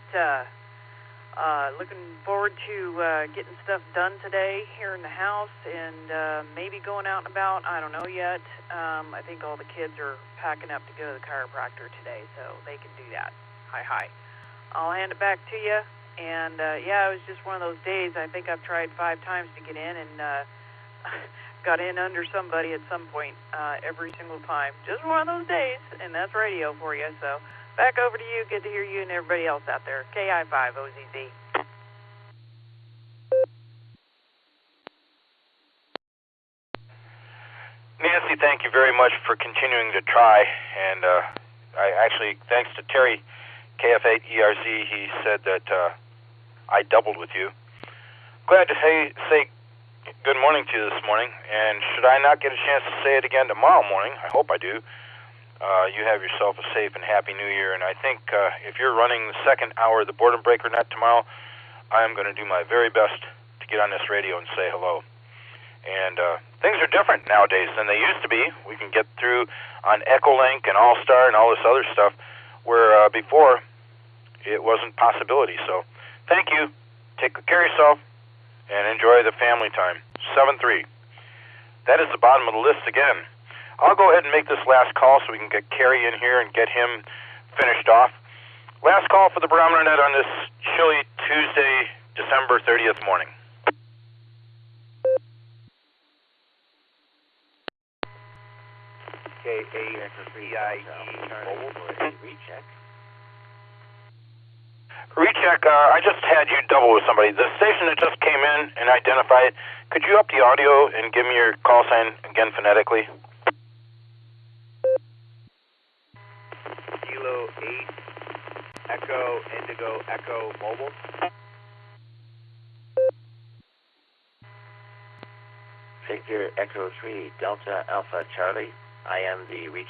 looking forward to getting stuff done today here in the house and maybe going out and about. I don't know yet. I think all the kids are packing up to go to the chiropractor today, so they can do that. Hi. I'll hand it back to you. And, yeah, it was just one of those days. I think I've tried 5 times to get in and got in under somebody at some point every single time. Just one of those days, and that's radio for you. So back over to you. Good to hear you and everybody else out there. KI5OZZ. Nancy, thank you very much for continuing to try. And I actually, thanks to Terry, KF8ERZ, he said that I doubled with you. Glad to say good morning to you this morning, and should I not get a chance to say it again tomorrow morning, I hope I do, you have yourself a safe and happy New Year. And I think if you're running the second hour of the Boredom Breaker Net tomorrow, I am going to do my very best to get on this radio and say hello. And things are different nowadays than they used to be. We can get through on EchoLink and Allstar and all this other stuff, where before it wasn't a possibility. So thank you. Take good care of yourself and enjoy the family time. 7-3. That is the bottom of the list again. I'll go ahead and make this last call so we can get Kerry in here and get him finished off. Last call for the Barometer Net on this chilly Tuesday, December 30th morning. K8EIE mobile for a recheck. Recheck, I just had you double with somebody. The station that just came in and identified, could you up the audio and give me your call sign again phonetically? Kilo 8, Echo, Indigo, Echo, mobile. Figure Echo 3, Delta, Alpha, Charlie. I am the reach.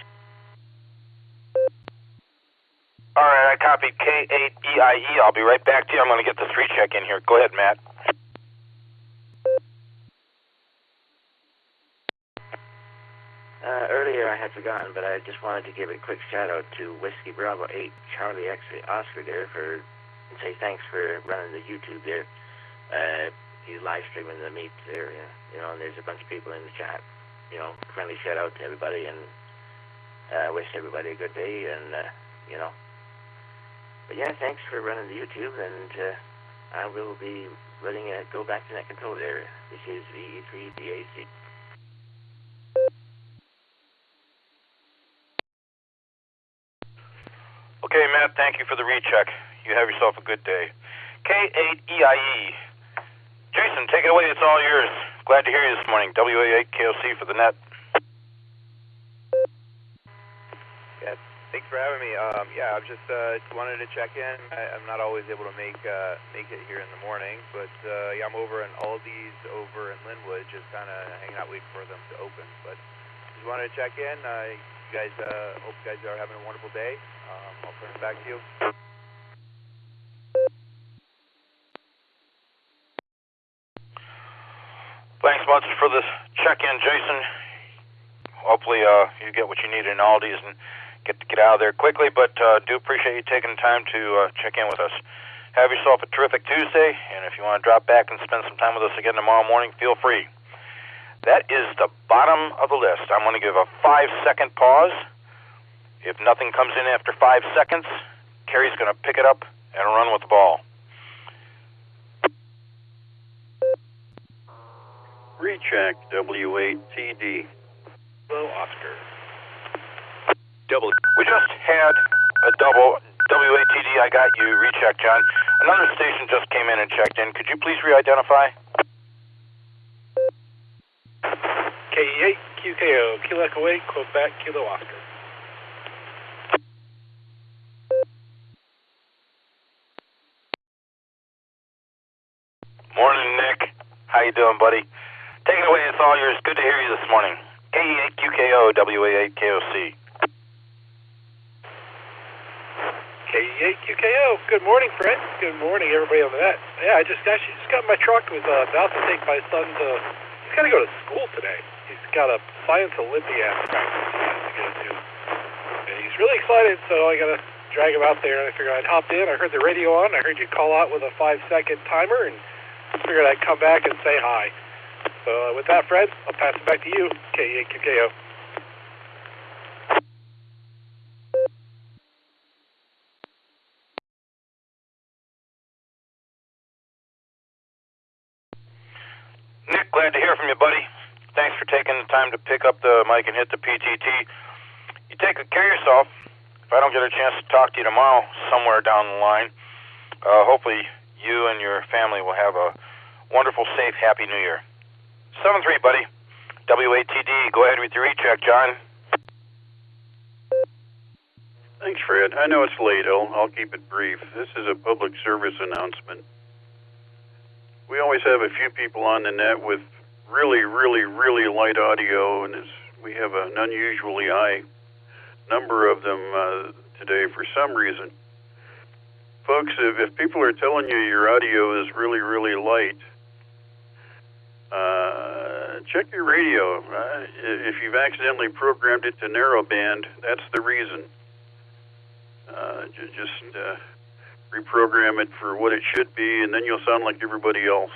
All right, I copied K8EIE. I'll be right back to you. I'm going to get this recheck in here. Go ahead, Matt. Earlier I had forgotten, but I just wanted to give a quick shout out to Whiskey Bravo 8 Charlie X-ray Oscar there and say thanks for running the YouTube there. He's live streaming the meet there, and there's a bunch of people in the chat. Friendly shout out to everybody, and wish everybody a good day, and But yeah, thanks for running the YouTube, and I will be letting it go back to net control there. This is VE3DAC. Okay, Matt, thank you for the recheck. You have yourself a good day. K8EIE. Jason, take it away. It's all yours. Glad to hear you this morning. WA8KOC for the net. Yeah, thanks for having me. I just wanted to check in. I'm not always able to make it here in the morning, but I'm over in Aldi's over in Linwood, just kind of hanging out, waiting for them to open. But just wanted to check in. You guys, hope you guys are having a wonderful day. I'll turn it back to you. Thanks much for the check-in, Jason. Hopefully you get what you need in Aldi's and get out of there quickly, but do appreciate you taking the time to check in with us. Have yourself a terrific Tuesday, and if you want to drop back and spend some time with us again tomorrow morning, feel free. That is the bottom of the list. I'm going to give a 5-second pause. If nothing comes in after 5 seconds, Kerry's going to pick it up and run with the ball. Recheck W8TD. Hello, Oscar. We just had a double WATD. I got you. Recheck, John. Another station just came in and checked in. Could you please re-identify? K8 QKO, Kilo Echo 8, Quebec, Kilo Oscar. Morning, Nick. How you doing, buddy? Take it away. It's all yours. Good to hear you this morning. K8QKO, WA8KOC. K8QKO. Good morning, Fred. Good morning, everybody on the net. Yeah, I just got my truck. Was about to take my son to. He's got to go to school today. He's got a Science Olympiad practice he has to go to. And he's really excited, so I got to drag them out there, and I figured I'd hop in. I heard the radio on. I heard you call out with a 5-second timer, and figured I'd come back and say hi. So with that, Fred, I'll pass it back to you, KEAQKO. Nick, glad to hear from you, buddy. Thanks for taking the time to pick up the mic and hit the PTT. You take good care of yourself. If I don't get a chance to talk to you tomorrow somewhere down the line, hopefully you and your family will have a wonderful, safe, happy New Year. 7-3, buddy. WATD, go ahead with your recheck, John. Thanks, Fred. I know it's late. I'll keep it brief. This is a public service announcement. We always have a few people on the net with really light audio, and we have an unusually high number of them today for some reason. Folks, if people are telling you your audio is really light, check your radio. If you've accidentally programmed it to narrowband, that's the reason. Just reprogram it for what it should be, and then you'll sound like everybody else.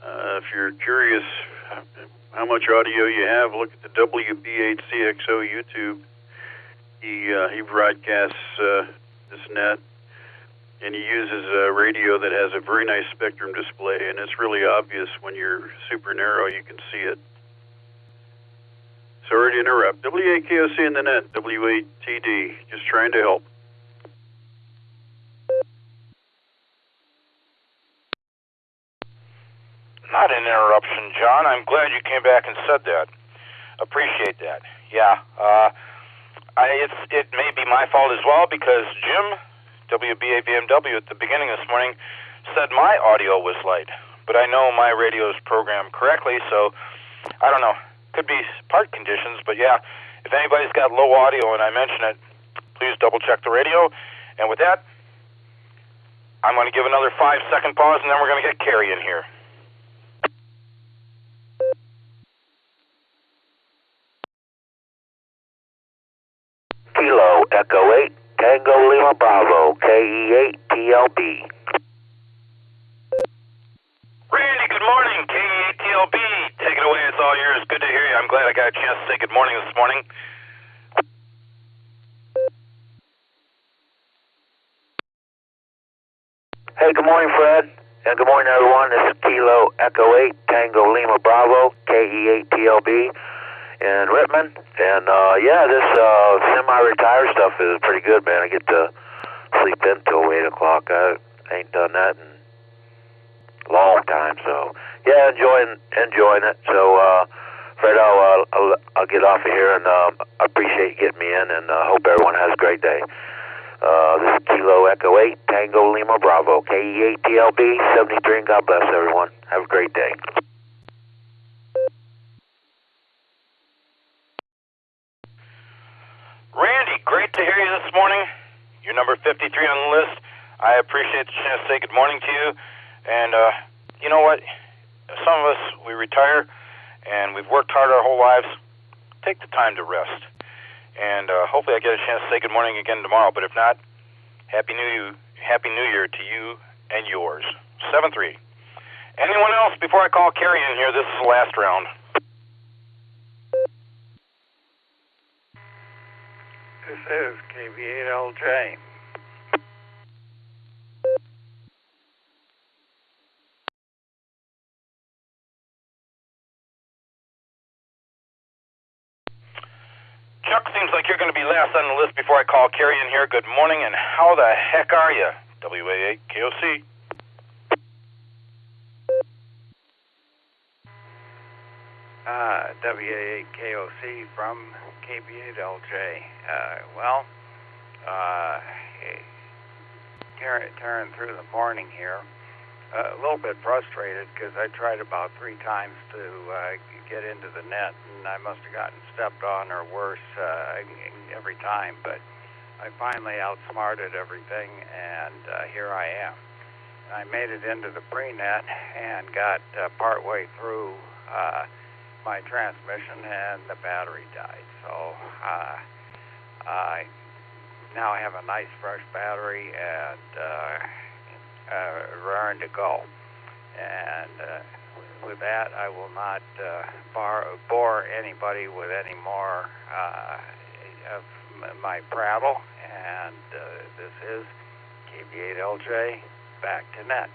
If you're curious how much audio you have, look at the WB8CXO YouTube. He broadcasts this net, and he uses a radio that has a very nice spectrum display, and it's really obvious when you're super narrow, you can see it. Sorry to interrupt. WAKOC in the net, WATD, just trying to help. Not an interruption, John. I'm glad you came back and said that. Appreciate that. Yeah, it may be my fault as well, because Jim, WBABMW, at the beginning this morning said my audio was light, but I know my radio is programmed correctly, so I don't know. Could be part conditions, but yeah, if anybody's got low audio and I mention it, please double check the radio. And with that, I'm going to give another 5-second pause, and then we're going to get Carrie in here. Kilo Echo 8 Tango Lima Bravo KE8 TLB. Randy, good morning. KE8 TLB. Take it away. It's all yours. Good to hear you. I'm glad I got a chance to say good morning this morning. Hey, good morning, Fred. And good morning, everyone. This is Kilo Echo 8 Tango Lima Bravo KE8 TLB in Rittman. And yeah, this semi-retired stuff is pretty good, man. I get to sleep in till 8 o'clock. I ain't done that in a long time, so yeah, enjoying it. So Fred, I'll get off of here, and I appreciate you getting me in, and hope everyone has a great day. This is Kilo Echo 8 Tango Lima Bravo KE8 TLB 73, and God bless everyone. Have a great day. Randy, great to hear you this morning. You're number 53 on the list. I appreciate the chance to say good morning to you. And you know what? Some of us, we retire, and we've worked hard our whole lives. Take the time to rest. And hopefully I get a chance to say good morning again tomorrow. But if not, Happy New Year to you and yours. 7-3. Anyone else before I call Carrie in here? This is the last round. This is KV8LJ. Chuck, seems like you're going to be last on the list before I call Carrie in here. Good morning, and how the heck are you? WA8KOC. WA8KOC from KB8LJ. Tearing through the morning here. A little bit frustrated because I tried about 3 times to get into the net, and I must have gotten stepped on or worse every time, but I finally outsmarted everything, and here I am. I made it into the pre-net and got partway through my transmission, and the battery died. So now I have a nice fresh battery and raring to go. And with that, I will not bore anybody with any more of my prattle. And this is KB8LJ, back to net.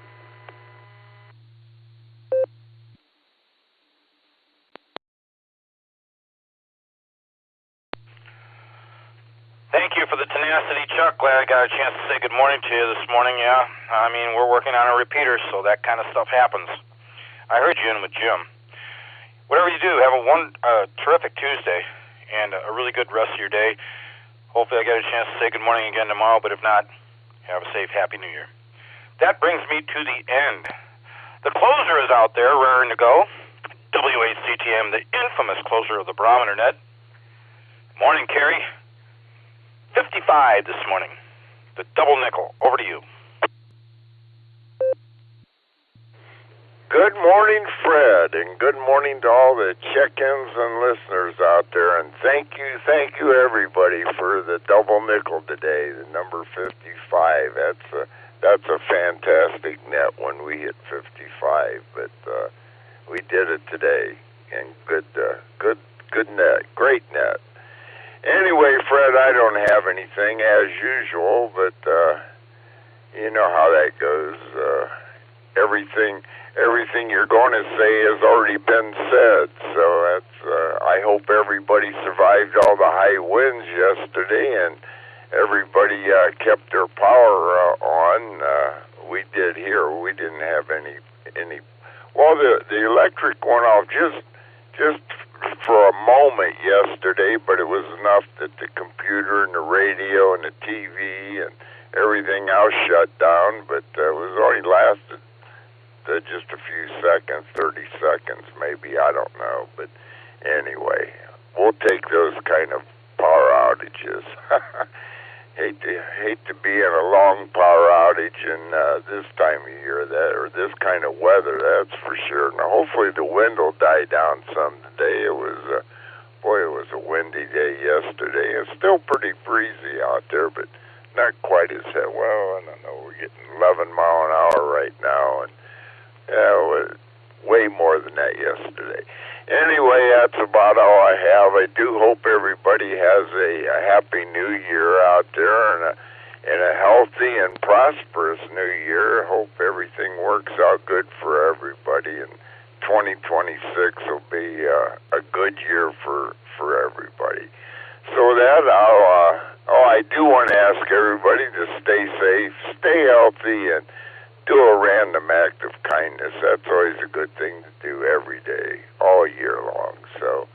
Thank you for the tenacity, Chuck. Glad I got a chance to say good morning to you this morning. Yeah, I mean, we're working on a repeater, so that kind of stuff happens. I heard you in with Jim. Whatever you do, have a terrific Tuesday and a really good rest of your day. Hopefully I get a chance to say good morning again tomorrow, but if not, have a safe, happy New Year. That brings me to the end. The closer is out there, raring to go. W8CTM, the infamous closer of the Barometer Net. Morning, Kerry. 55 this morning. The double nickel. Over to you. Good morning, Fred, and good morning to all the check-ins and listeners out there. And thank you, everybody, for the double nickel today, the number 55. That's a fantastic net when we hit 55, but we did it today, and good net, great net. Anyway, Fred, I don't have anything as usual, but you know how that goes. Everything you're going to say has already been said, so that's. I hope everybody survived all the high winds yesterday, and everybody kept their power on. We did here. We didn't have any. Well, the electric went off just for a moment yesterday, but it was enough that the computer and the radio and the TV and everything else shut down, but it was only lasted just a few seconds, 30 seconds maybe, I don't know, but anyway, we'll take those kind of power outages. Hate to be in a long power outage in this time of year, or this kind of weather, that's for sure. Now, hopefully the wind will die down some today. It was a windy day yesterday. It's still pretty breezy out there, but not quite as heavy. Well, I don't know. We're getting 11 mile an hour right now, and way more than that yesterday. Anyway, that's about all I have. I do hope everybody has a happy new year out there and a healthy and prosperous new year. Hope everything works out good for everybody, and 2026 will be a good year for everybody. So that I do want to ask everybody to stay safe, stay healthy, and do a random act of kindness. That's always a good thing to do every day, all year long. So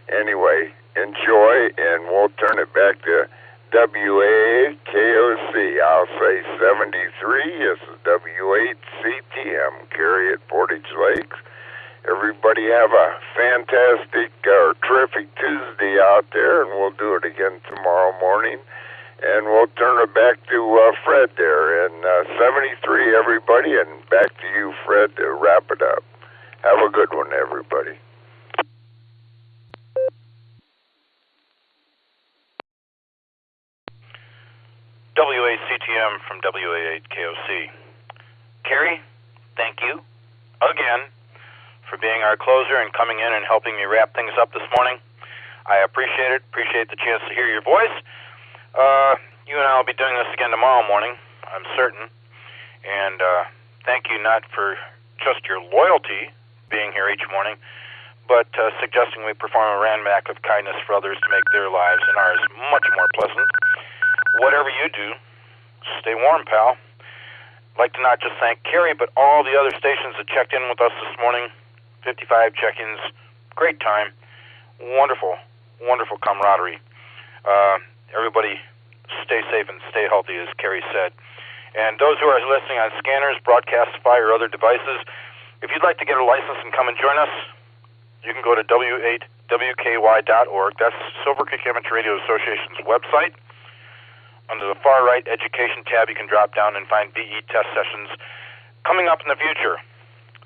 anyway, enjoy, and we'll turn it back to WAKOC. I'll say 73. This is W8CTM, Cary at Portage Lakes. Everybody have a fantastic or terrific Tuesday out there, and we'll do it again tomorrow morning. And we'll turn it back to Fred there. And 73, everybody, and back to you, Fred, to wrap it up. Have a good one, everybody. WACTM from WA8KOC. Kerry, thank you again for being our closer and coming in and helping me wrap things up this morning. I appreciate it. Appreciate the chance to hear your voice. You and I will be doing this again tomorrow morning, I'm certain. And thank you not for just your loyalty being here each morning, but suggesting we perform a random act of kindness for others to make their lives and ours much more pleasant. Whatever you do, stay warm, pal. I'd like to not just thank Kerry, but all the other stations that checked in with us this morning. 55 check-ins, great time, wonderful, wonderful camaraderie. Everybody stay safe and stay healthy, as Kerry said. And those who are listening on scanners, Broadcastify, or other devices, if you'd like to get a license and come and join us, you can go to W8WKY.org. That's Silvercreek Amateur Radio Association's website. Under the far right Education tab, you can drop down and find BE test sessions coming up in the future.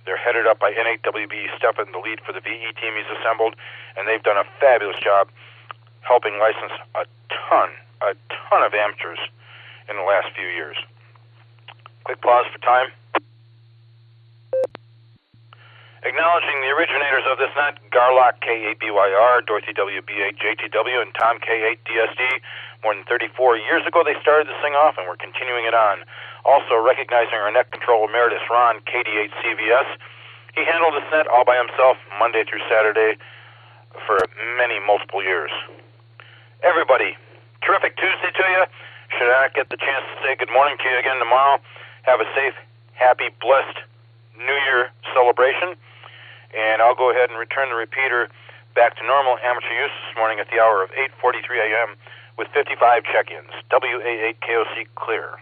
They're headed up by N8WB Stefan, the lead for the VE team he's assembled, and they've done a fabulous job helping license a ton of amateurs in the last few years. Quick pause for time. Acknowledging the originators of this net, Garlock K8BYR, Dorothy WB8 JTW, and Tom K8 DSD. More than 34 years ago, they started this thing off, and we're continuing it on. Also recognizing our net control emeritus, Ron KD8 CVS. He handled this net all by himself, Monday through Saturday, for many multiple years. Everybody, terrific Tuesday to you. Should I not get the chance to say good morning to you again tomorrow? Have a safe, happy, blessed New Year celebration. And I'll go ahead and return the repeater back to normal amateur use this morning at the hour of 8:43 a.m. with 55 check-ins. WA8 KOC clear.